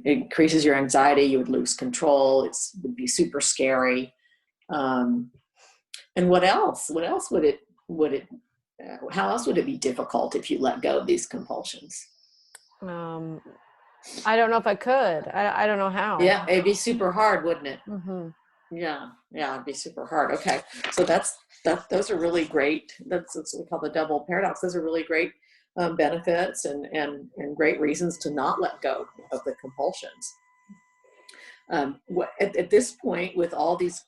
increases your anxiety. You would lose control. It would be super scary. And what else? What else would it? How else would it be difficult if you let go of these compulsions? I don't know if I could. I don't know how. Yeah, it'd be super hard, wouldn't it? Mm-hmm. Yeah, it'd be super hard. Okay, so those are really great. That's what we call the double paradox. Those are really great benefits and great reasons to not let go of the compulsions. At this point, with all these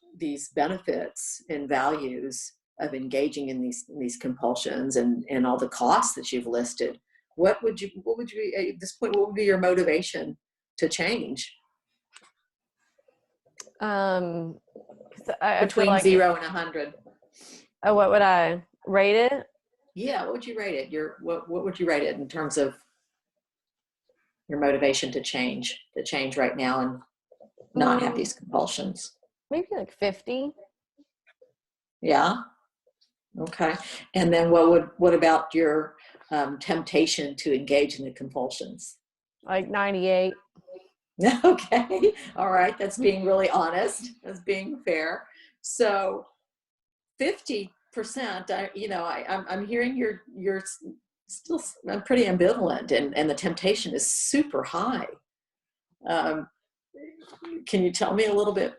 benefits and values, of engaging in these compulsions and all the costs that you've listed, what would you at this point, what would be your motivation to change? I feel Between like 0 and 100. Oh, what would I rate it? Yeah, what would you rate it? What would you rate it in terms of your motivation to change right now and not have these compulsions? Maybe like 50. Yeah. Okay. And then what about your temptation to engage in the compulsions? Like 98. Okay. All right. That's being really honest. That's being fair. So 50%, I'm hearing you're still pretty ambivalent, and the temptation is super high. Can you tell me a little bit?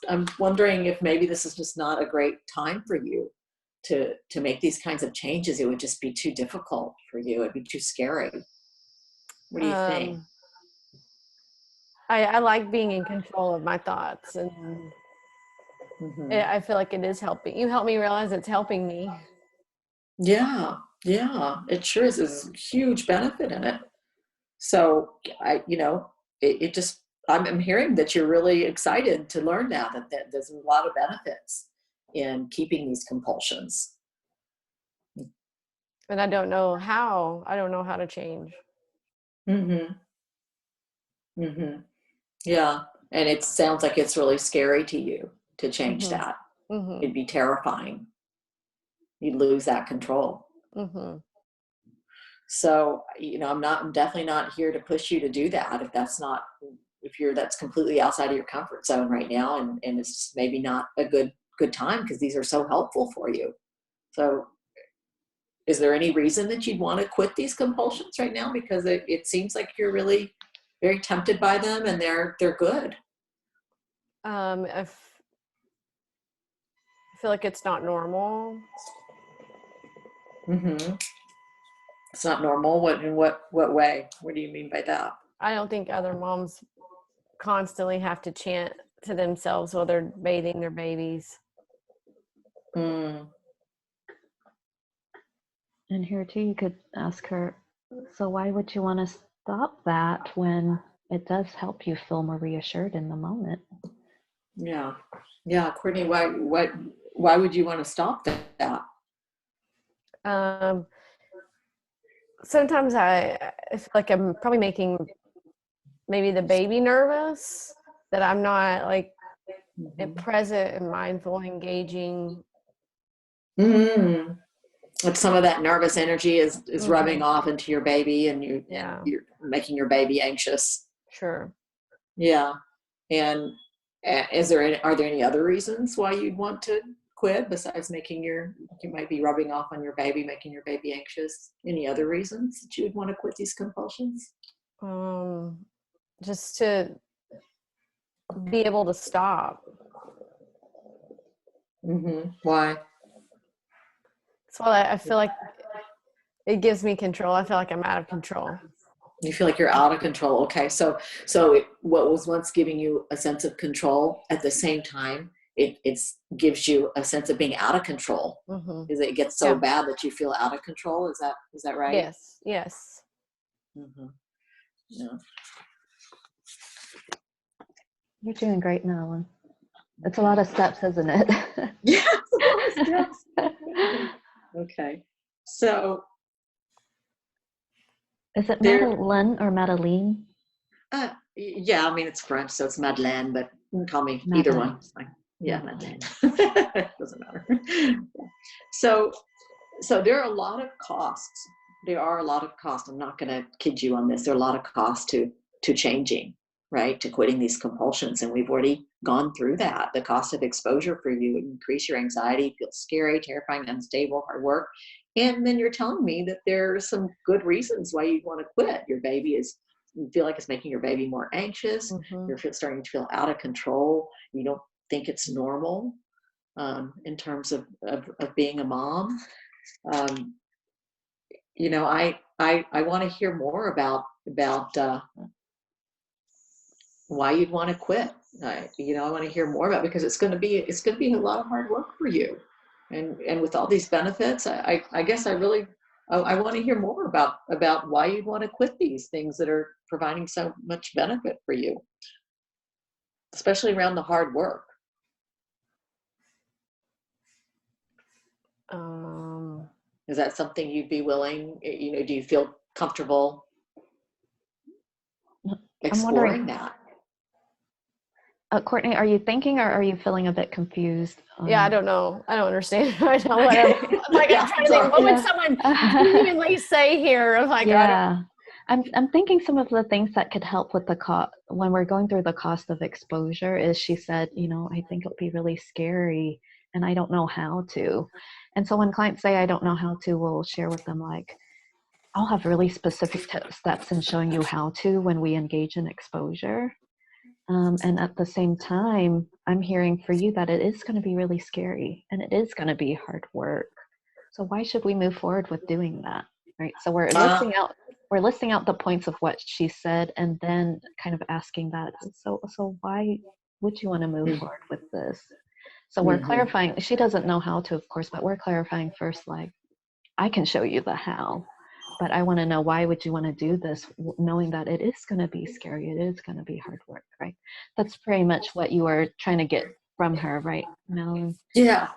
I'm wondering if maybe this is just not a great time for you to make these kinds of changes. It would just be too difficult for you. It'd be too scary. What do you think? I like being in control of my thoughts, and I feel like it is helping. You help me realize it's helping me. Yeah, it sure is. There's a huge benefit in it. So I'm hearing that you're really excited to learn now that there's a lot of benefits in keeping these compulsions. And I don't know how to change. Yeah. And it sounds like it's really scary to you to change that. It'd be terrifying. You'd lose that control. So, I'm definitely not here to push you to do that if that's completely outside of your comfort zone right now, and it's maybe not a good time, because these are so helpful for you. So is there any reason that you'd want to quit these compulsions right now? Because it seems like you're really very tempted by them, and they're good. I feel like it's not normal. It's not normal. In what way? What do you mean by that? I don't think other moms constantly have to chant to themselves while they're bathing their babies. And here too, you could ask her, so why would you want to stop that when it does help you feel more reassured in the moment? Yeah, Courtney, why would you want to stop that? Sometimes I feel like I'm probably making maybe the baby nervous, that I'm not like present and mindful, engaging. Like some of that nervous energy is rubbing off into your baby, and you're making your baby anxious. Sure. Yeah. And are there any other reasons why you'd want to quit besides you might be rubbing off on your baby, making your baby anxious? Any other reasons that you would want to quit these compulsions? Just to be able to stop. Why? So I feel like it gives me control. I feel like I'm out of control. You feel like you're out of control. Okay. So what was once giving you a sense of control, at the same time, it gives you a sense of being out of control. Is it gets so bad that you feel out of control? Is that right? Yes. Yeah. You're doing great, Madeline. It's a lot of steps, isn't it? Yeah, it's a lot of steps. Okay. So is it Madeleine or Madeline? Yeah, I mean, it's French, so it's Madeleine, but you can call me either one. It's fine. Yeah, Madeleine. Doesn't matter. So there are a lot of costs. I'm not going to kid you on this. There are a lot of costs to changing, right? To quitting these compulsions. And we've already gone through that. The cost of exposure for you would increase your anxiety, feel scary, terrifying, unstable, hard work. And then you're telling me that there are some good reasons why you'd want to quit. You feel like it's making your baby more anxious. You're starting to feel out of control. You don't think it's normal in terms of being a mom. I want to hear more about why you'd want to quit. I want to hear more about it, because it's going to be a lot of hard work for you. and with all these benefits, I guess I really, I want to hear more about why you'd want to quit these things that are providing so much benefit for you, especially around the hard work. Is that something you'd be willing, do you feel comfortable exploring that? Courtney, are you thinking, or are you feeling a bit confused? Yeah, I don't know. I don't understand right now. Whatever. Like, I'm trying to think, what would someone genuinely say here? I'm like, yeah. I'm thinking some of the things that could help with the cost when we're going through the cost of exposure is, she said, I think it'll be really scary and I don't know how to. And so when clients say, I don't know how to, we'll share with them, like, I'll have really specific steps in showing you how to when we engage in exposure. And at the same time, I'm hearing for you that it is going to be really scary and it is going to be hard work. So why should we move forward with doing that? Right. So we're listing out the points of what she said, and then kind of asking that. So why would you want to move forward with this? So we're clarifying. She doesn't know how to, of course, but we're clarifying first, like, I can show you the how, but I want to know, why would you want to do this, knowing that it is going to be scary, it is going to be hard work, right? That's pretty much what you were trying to get from her, right, Madeline? Yeah.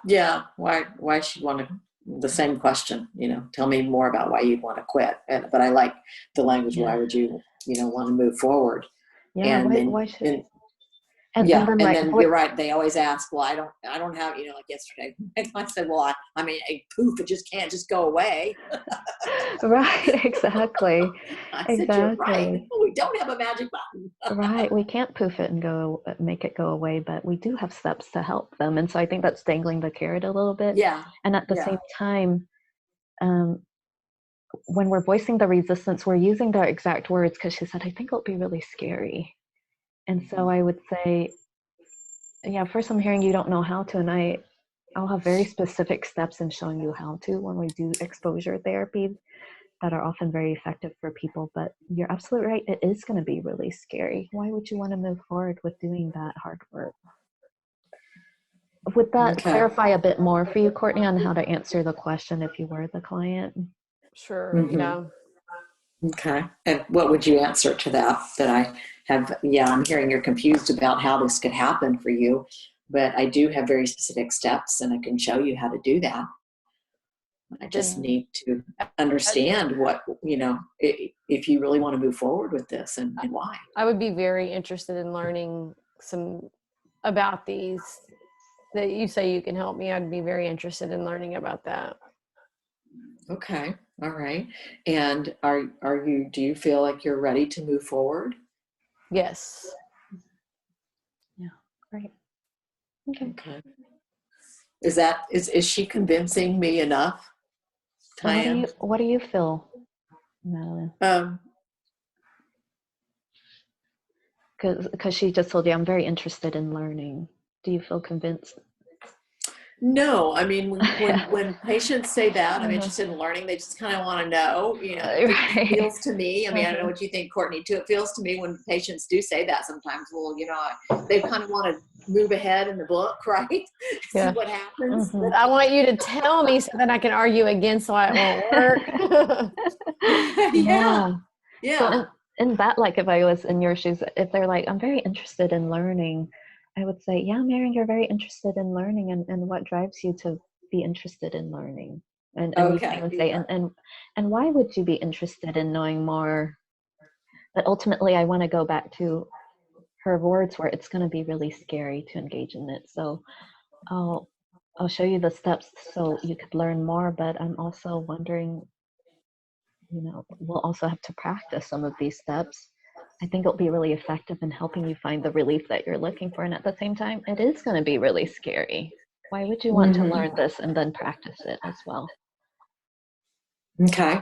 Why she'd want to, the same question, tell me more about why you'd want to quit. But I like the language, why would you, want to move forward? Yeah, and why should... then And then you're right. They always ask, well, I don't have, like yesterday, I said, well, I mean, poof, it just can't just go away. Right, exactly. I said, you're right. We don't have a magic button. Right, we can't poof it and make it go away, but we do have steps to help them. And so I think that's dangling the carrot a little bit. Yeah. And at the same time, when we're voicing the resistance, we're using the exact words, because she said, I think it'll be really scary. And so I would say, yeah, first I'm hearing you don't know how to, and I'll have very specific steps in showing you how to when we do exposure therapy that are often very effective for people. But you're absolutely right, it is going to be really scary. Why would you want to move forward with doing that hard work? Would that clarify a bit more for you, Courtney, on how to answer the question if you were the client? Sure, yeah. Okay. And what would you answer to that I have? Yeah, I'm hearing you're confused about how this could happen for you, but I do have very specific steps and I can show you how to do that. I just need to understand what, if you really want to move forward with this and why. I would be very interested in learning some about these that you say you can help me. I'd be very interested in learning about that. Okay. All right. And do you feel like you're ready to move forward? Yes. Yeah. Great. Okay. Is she convincing me enough? What do you feel, Madeline? Because she just told you, I'm very interested in learning. Do you feel convinced? No, I mean, when patients say that, I'm interested in learning, they just kind of want to know, it feels to me, I mean, I don't know what you think, Courtney, too. It feels to me when patients do say that sometimes, well, they kind of want to move ahead in the book, right? See what happens. I want you to tell me so that I can argue against why it won't work. Yeah. So in that, like, if I was in your shoes, if they're like, I'm very interested in learning, I would say, yeah, Marion, you're very interested in learning, and what drives you to be interested in learning? And you can even say, and why would you be interested in knowing more? But ultimately, I want to go back to her words where it's going to be really scary to engage in it. So I'll show you the steps so you could learn more, but I'm also wondering, we'll also have to practice some of these steps. I think it'll be really effective in helping you find the relief that you're looking for. And at the same time, it is going to be really scary. Why would you want to learn this and then practice it as well? Okay.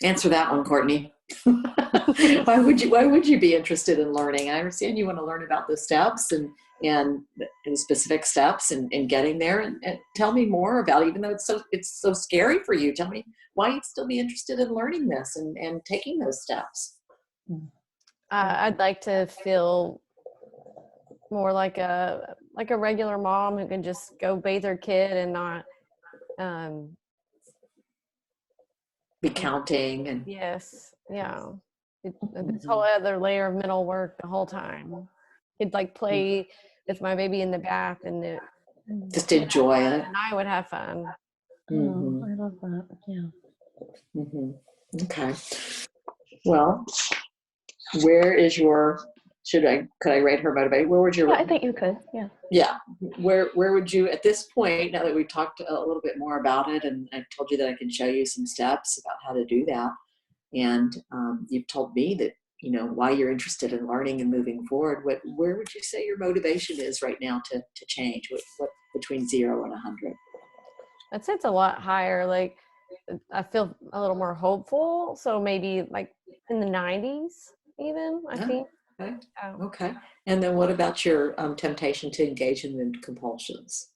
Answer that one, Courtney. Why would you be interested in learning? I understand you want to learn about the steps and the specific steps and getting there. And tell me more about it, even though it's so scary for you. Tell me why you'd still be interested in learning this and taking those steps. I'd like to feel more like a regular mom who can just go bathe her kid and not Be counting and Yes, yeah. This whole other layer of mental work the whole time. He'd like play with my baby in the bath, and just enjoy it. and I would have fun. Mhm. I love that. Yeah. Mhm. Okay. Well, where is your? Could I rate her motivation? Where would your? Yeah, I think you could. Yeah. Yeah. Where would you at this point? Now that we've talked a little bit more about it, and I told you that I can show you some steps about how to do that, and you've told me that why you're interested in learning and moving forward. Where would you say your motivation is right now to change? What between 0 and 100? I'd say it's a lot higher. Like I feel a little more hopeful. So maybe like in the 90s, even I think. Okay. Okay. And then what about your temptation to engage in the compulsions?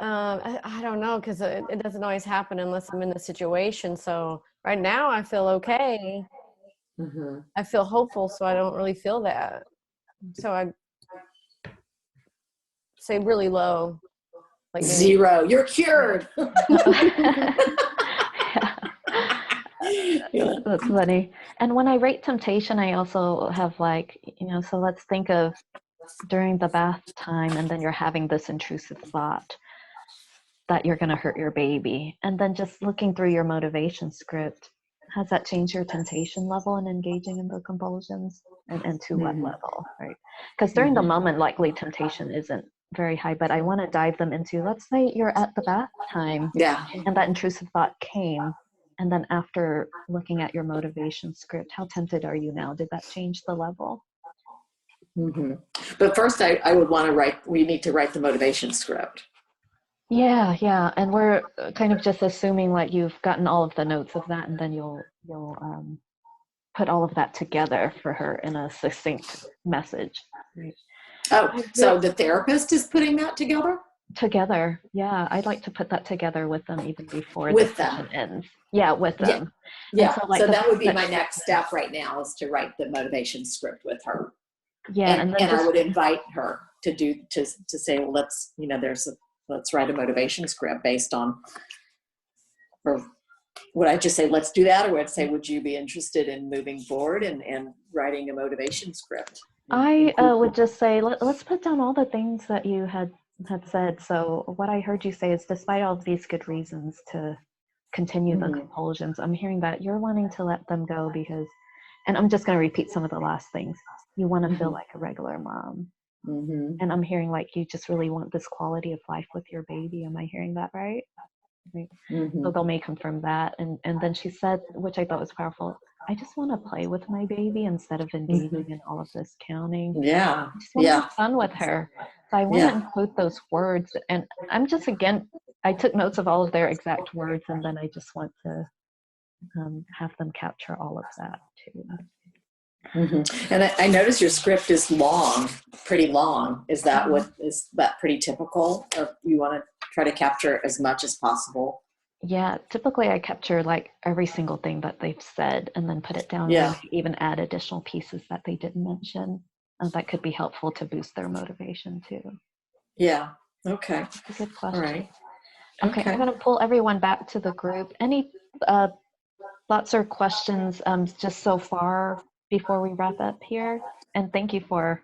I don't know, because it doesn't always happen unless I'm in the situation. So right now I feel okay. Mm-hmm. I feel hopeful, so I don't really feel that. So I'd say really low. Like maybe 0. You're cured. Yeah. That's funny. And when I rate temptation, I also have like, so let's think of during the bath time, and then you're having this intrusive thought that you're going to hurt your baby. And then just looking through your motivation script, has that changed your temptation level in engaging in the compulsions? And to what level, right? Because during the moment, likely temptation isn't very high, but I want to dive them into, let's say you're at the bath time, and that intrusive thought came. And then after looking at your motivation script, how tempted are you now? Did that change the level? Mm-hmm. But first, I would want to we need to write the motivation script. Yeah. And we're kind of just assuming like you've gotten all of the notes of that, and then you'll put all of that together for her in a succinct message. Right? Oh, so the therapist is putting that together? Together, yeah. I'd like to put that together with them even before the session ends. Yeah, with them. Yeah. So that would be my next step right now, is to write the motivation script with her. Yeah, and I would invite her to say, well, let's write a motivation script based on, or would I just say, let's do that? Or would I say, would you be interested in moving forward and writing a motivation script? I would just say, let's put down all the things that you had said. So what I heard you say is, despite all of these good reasons to continue the compulsions, I'm hearing that you're wanting to let them go because, and I'm just going to repeat some of the last things. You want to feel like a regular mom. And I'm hearing like you just really want this quality of life with your baby. Am I hearing that right? So they'll may confirm that. And then she said, which I thought was powerful, I just want to play with my baby instead of engaging in all of this counting. Yeah. I just want to have fun with her. So I want to include those words. And I'm just, again, I took notes of all of their exact words, and then I just want to have them capture all of that too. And I notice your script is long, pretty long. Is that is that pretty typical? Or you want to try to capture as much as possible? Yeah, typically I capture like every single thing that they've said and then put it down. Yeah. And even add additional pieces that they didn't mention that could be helpful to boost their motivation too. Yeah. Okay. That's a good question. All right. Okay. I'm going to pull everyone back to the group. Any thoughts or questions just so far before we wrap up here? And thank you for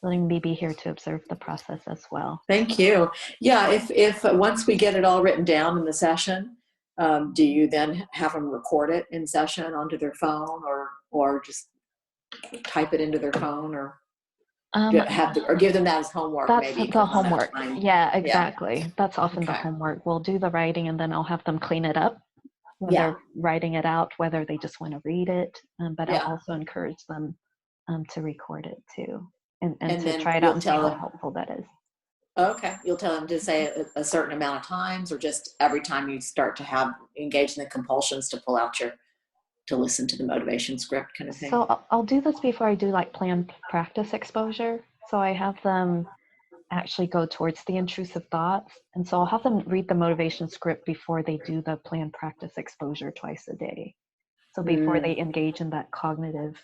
letting me be here to observe the process as well. Thank you. Yeah, if once we get it all written down in the session, do you then have them record it in session onto their phone, or just type it into their phone, or or give them that as homework? That's maybe the homework. Yeah, exactly. Yeah. That's often the homework. We'll do the writing, and then I'll have them clean it up when they're writing it out, whether they just want to read it. But I'll also encourage them to record it too. And to try it out and see how helpful that is. Okay. You'll tell them to say a certain amount of times, or just every time you start to engage in the compulsions, to pull out to listen to the motivation script kind of thing. So I'll do this before I do like planned practice exposure. So I have them actually go towards the intrusive thoughts. And so I'll have them read the motivation script before they do the planned practice exposure twice a day. So before they engage in that cognitive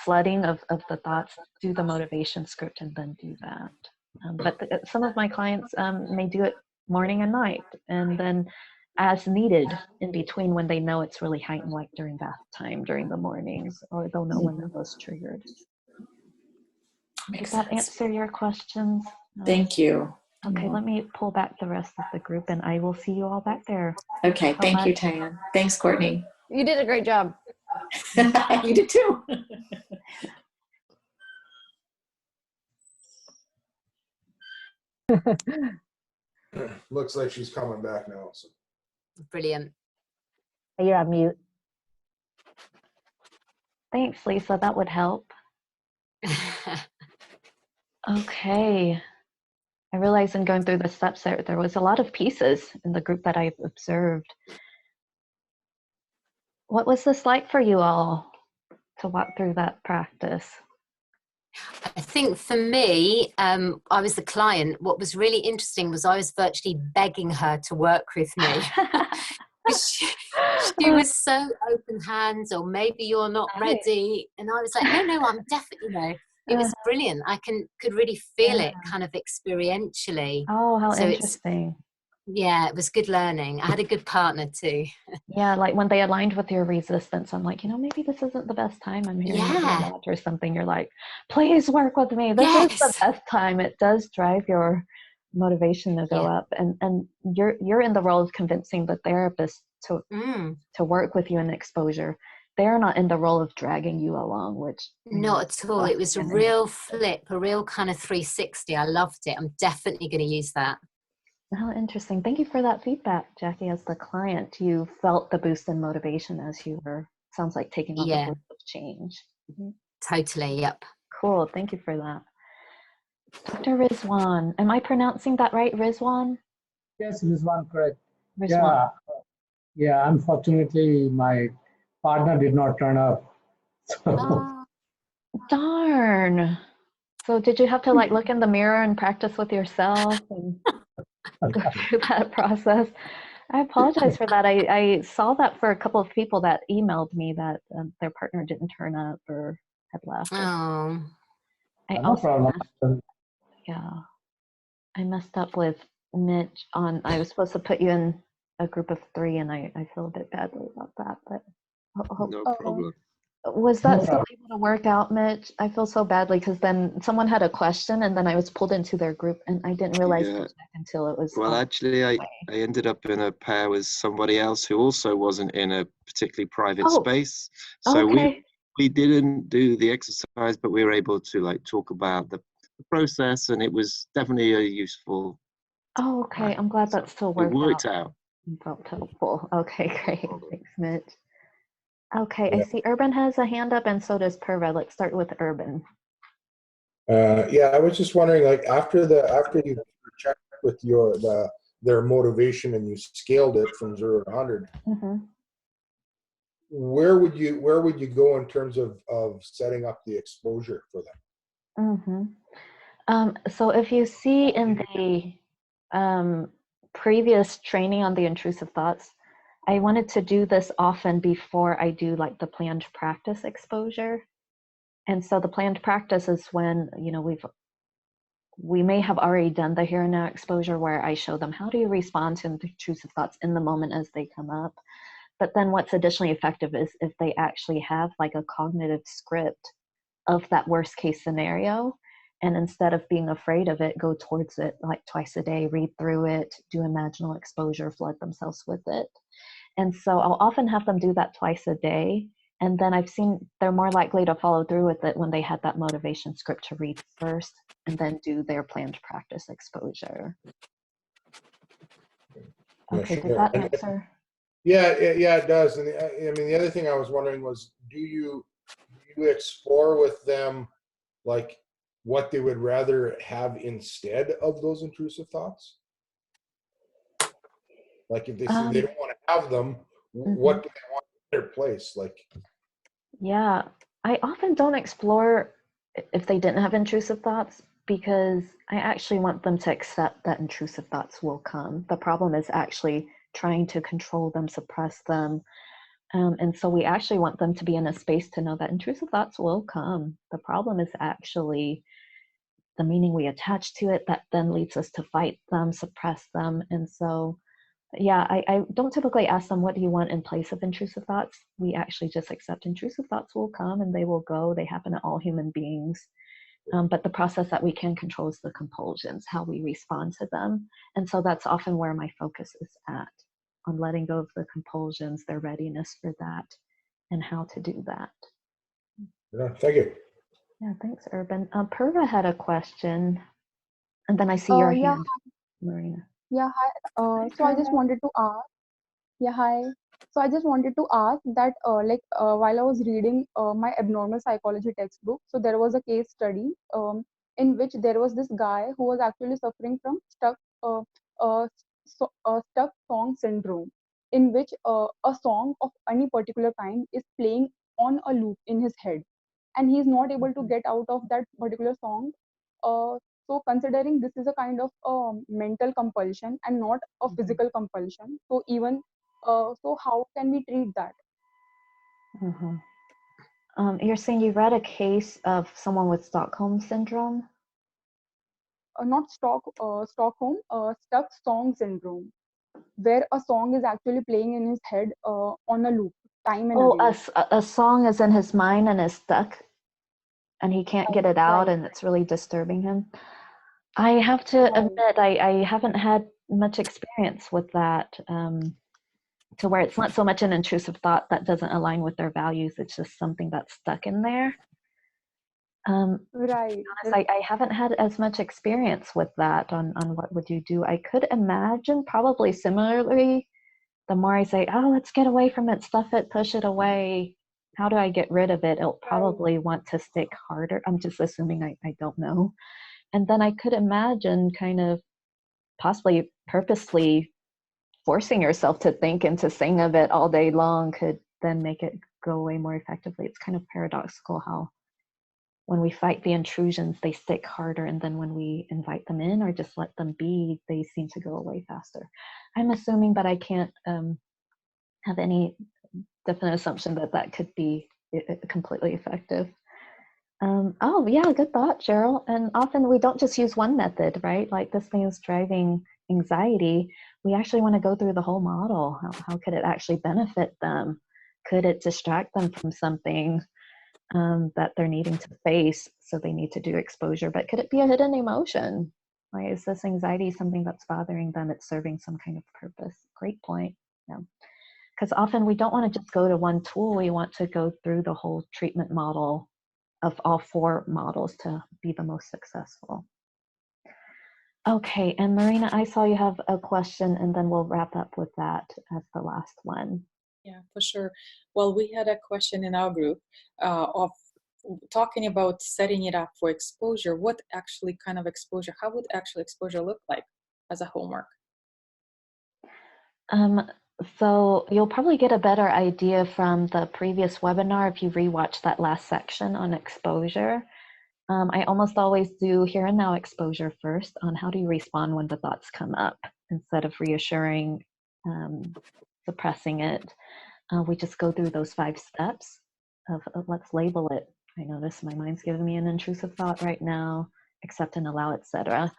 flooding of the thoughts, do the motivation script and then do that. But some of my clients may do it morning and night, and then as needed in between when they know it's really heightened, like during bath time, during the mornings, or they'll know when they're most triggered. Did that answer your questions? Thank you. Okay, let me pull back the rest of the group, and I will see you all back there. Okay, thank you, Tyann. Thanks, Courtney. You did a great job. You did too. Looks like she's coming back now. So. Brilliant. You're on mute. Thanks, Lisa. That would help. Okay. I realized in going through the steps there was a lot of pieces in the group that I've observed. What was this like for you all to walk through that practice? I think for me, I was the client. What was really interesting was I was virtually begging her to work with me. She was so open hands, or maybe you're not ready. And I was like, no, I'm definitely, it was brilliant. I could really feel it kind of experientially. Oh, how interesting. Yeah, it was good learning. I had a good partner too. Yeah, like when they aligned with your resistance, I'm like, maybe this isn't the best time. I'm hearing a lot or something. You're like, please work with me. This is the best time. It does drive your motivation to go up. And you're in the role of convincing the therapist to work with you in exposure. They're not in the role of dragging you along, which not at all. It was a real flip, a real kind of 360. I loved it. I'm definitely going to use that. Oh, interesting. Thank you for that feedback, Jackie. As the client, you felt the boost in motivation as you were, sounds like, taking on the burden of change. Totally, yep. Cool. Thank you for that. Dr. Rizwan, am I pronouncing that right, Rizwan? Yes, Rizwan, correct. Rizwan. Yeah, unfortunately, my partner did not turn up. So. Oh, darn. So did you have to look in the mirror and practice with yourself and go through that process? I apologize for that. I saw that for a couple of people that emailed me that their partner didn't turn up or had left. Oh. No problem. I messed up with Mitch I was supposed to put you in a group of 3, and I feel a bit badly about that, but no problem. Was that still able to work out, Mitch? I feel so badly because then someone had a question and then I was pulled into their group and I didn't realize until it was. Well, actually, I ended up in a pair with somebody else who also wasn't in a particularly private space. So we didn't do the exercise, but we were able to talk about the process, and it was definitely a useful. Oh, okay. I'm glad that still worked out. It worked out. Felt helpful. Okay, great. Thanks, Mitch. Okay, I see Urban has a hand up, and so does Purva. Let's start with Urban. I was just wondering, after you checked with their motivation and you scaled it from 0 to 100, where would you go in terms of setting up the exposure for them? So if you see in the previous training on the intrusive thoughts, I wanted to do this often before I do the planned practice exposure. And so the planned practice is when, we may have already done the here and now exposure where I show them how do you respond to intrusive thoughts in the moment as they come up. But then what's additionally effective is if they actually have a cognitive script of that worst case scenario. And instead of being afraid of it, go towards it twice a day, read through it, do imaginal exposure, flood themselves with it. And so I'll often have them do that twice a day. And then I've seen they're more likely to follow through with it when they had that motivation script to read first and then do their planned practice exposure. Okay, did that answer? Yeah, it does. And the other thing I was wondering was, do you explore with them what they would rather have instead of those intrusive thoughts? If they say they don't want to have them, what do they want in their place? Yeah, I often don't explore if they didn't have intrusive thoughts because I actually want them to accept that intrusive thoughts will come. The problem is actually trying to control them, suppress them. And so we actually want them to be in a space to know that intrusive thoughts will come. The problem is actually the meaning we attach to it that then leads us to fight them, suppress them. And so, yeah, I don't typically ask them, what do you want in place of intrusive thoughts? We actually just accept intrusive thoughts will come and they will go. They happen to all human beings. But the process that we can control is the compulsions, how we respond to them. And so that's often where my focus is at, on letting go of the compulsions, their readiness for that, and how to do that. Yeah, thank you. Yeah, thanks, Urban. Purva had a question, and then I see your Yeah, hand, Marina. yeah, hi. So I just wanted to ask, yeah, hi. So I just wanted to ask that, while I was reading my abnormal psychology textbook, so there was a case study in which there was this guy who was actually suffering from stuck song syndrome, in which a song of any particular kind is playing on a loop in his head, and he's not able to get out of that particular song. So considering this is a kind of mental compulsion and not a physical compulsion, so even so how can we treat that? You're saying you read a case of someone with Stockholm syndrome? Not Stockholm, stuck song syndrome, where a song is actually playing in his head on a loop, time and again. A song is in his mind and is stuck, and he can't get it out, and it's really disturbing him. I have to admit, I haven't had much experience with that, to where it's not so much an intrusive thought that doesn't align with their values, it's just something that's stuck in there. Right. I haven't had as much experience with that on what would you do. I could imagine probably similarly, the more I say, oh, let's get away from it, stuff it, push it away, how do I get rid of it? It'll probably want to stick harder. I'm just assuming, I don't know. And then I could imagine kind of possibly purposely forcing yourself to think and to sing of it all day long could then make it go away more effectively. It's kind of paradoxical how when we fight the intrusions, they stick harder, and then when we invite them in or just let them be, they seem to go away faster. I'm assuming, but I can't have any definite assumption that that could be completely effective. Oh, yeah, good thought, Cheryl. And often we don't just use one method, right? Like this thing is driving anxiety. We actually want to go through the whole model. How could it actually benefit them? Could it distract them from something that they're needing to face, so they need to do exposure? But could it be a hidden emotion? Like, is this anxiety something that's bothering them? It's serving some kind of purpose. Great point. Yeah. Because often we don't want to just go to one tool. We want to go through the whole treatment model of all 4 models to be the most successful. Okay, and Marina, I saw you have a question, and then we'll wrap up with that as the last one. Yeah, for sure. Well, we had a question in our group of talking about setting it up for exposure. What actually kind of exposure, how would actual exposure look like as a homework? So you'll probably get a better idea from the previous webinar if you rewatch that last section on exposure. I almost always do here and now exposure first on how do you respond when the thoughts come up, instead of reassuring, suppressing it. We just go through those 5 steps of let's label it. I notice my mind's giving me an intrusive thought right now, accept and allow, etc.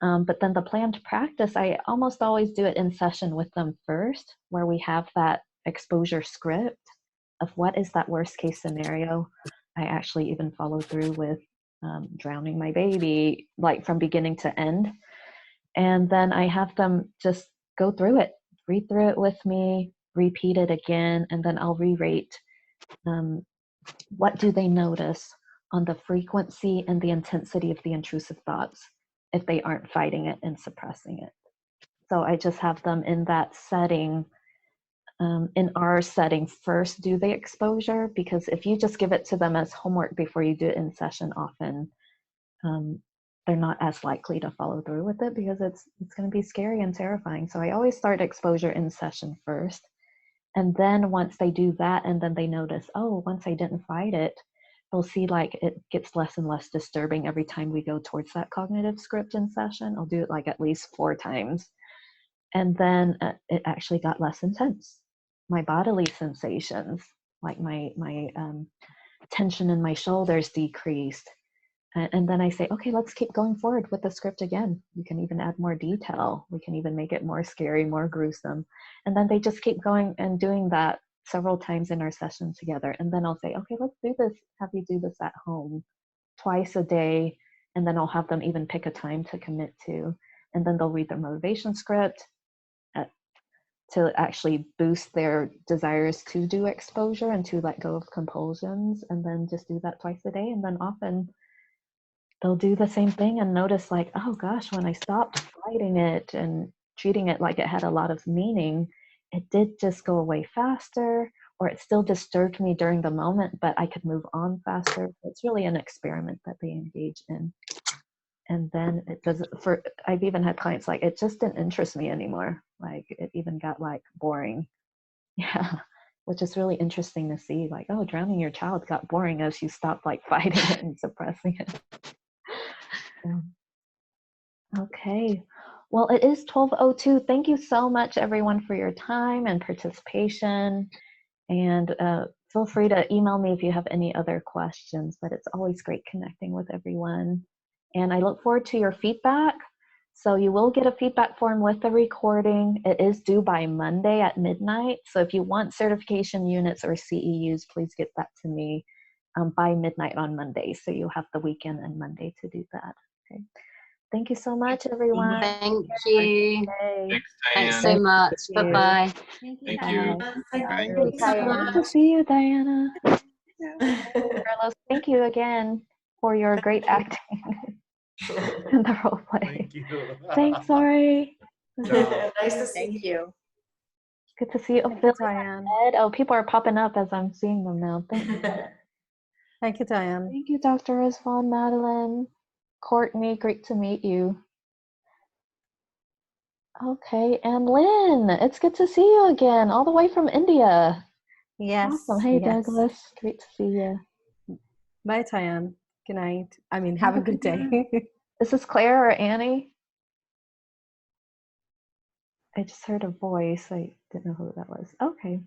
But then the planned practice, I almost always do it in session with them first, where we have that exposure script of what is that worst case scenario. I actually even follow through with drowning my baby, like from beginning to end. And then I have them just go through it, read through it with me, repeat it again, and then I'll re-rate what do they notice on the frequency and the intensity of the intrusive thoughts if they aren't fighting it and suppressing it. So I just have them in that setting, in our setting first, do the exposure, because if you just give it to them as homework before you do it in session, often they're not as likely to follow through with it because it's going to be scary and terrifying. So I always start exposure in session first. And then once they do that, and then they notice, oh, once I didn't fight it, they'll see like it gets less and less disturbing every time we go towards that cognitive script in session. I'll do it like at least 4 times. And then it actually got less intense. My bodily sensations, like my tension in my shoulders decreased. And then I say, okay, let's keep going forward with the script again. You can even add more detail. We can even make it more scary, more gruesome. And then they just keep going and doing that several times in our session together. And then I'll say, okay, let's do this. Have you do this at home twice a day. And then I'll have them even pick a time to commit to. And then they'll read their motivation script to actually boost their desires to do exposure and to let go of compulsions. And then just do that twice a day. And then often they'll do the same thing and notice like, oh gosh, when I stopped fighting it and treating it like it had a lot of meaning, it did just go away faster, or it still disturbed me during the moment, but I could move on faster. It's really an experiment that they engage in. And then it does, I've even had clients like, it just didn't interest me anymore. Like it even got like boring. Yeah. Which is really interesting to see, like, oh, drowning your child got boring as you stopped like fighting it and suppressing it. Okay, well, it is 12:02. Thank you so much, everyone, for your time and participation. And feel free to email me if you have any other questions, but it's always great connecting with everyone. And I look forward to your feedback. So you will get a feedback form with the recording. It is due by Monday at midnight. So if you want certification units or CEUs, please get that to me by midnight on Monday. So you'll have the weekend and Monday to do that. Okay. Thank you so much, everyone. Thank you. Thanks, Thanks so Diane. much. Bye-bye. Thank you. Bye. Good to see you, Diana. Carlos, thank you again for your great acting in the role play. Thank you. Thanks, Ori. Nice to see you. Good to see you. Oh, Bill, Ed. Oh, people are popping up as I'm seeing them now. Thank you. Thank you, Diane. Thank you, Dr. Rizwan, Madeline, Courtney. Great to meet you. Okay, and Lynn, it's good to see you again, all the way from India. Yes. Awesome. Hey, yes. Douglas. Great to see you. Bye, Diane. Good night. I mean, have a good day. Is this Claire or Annie? I just heard a voice. I didn't know who that was. Okay.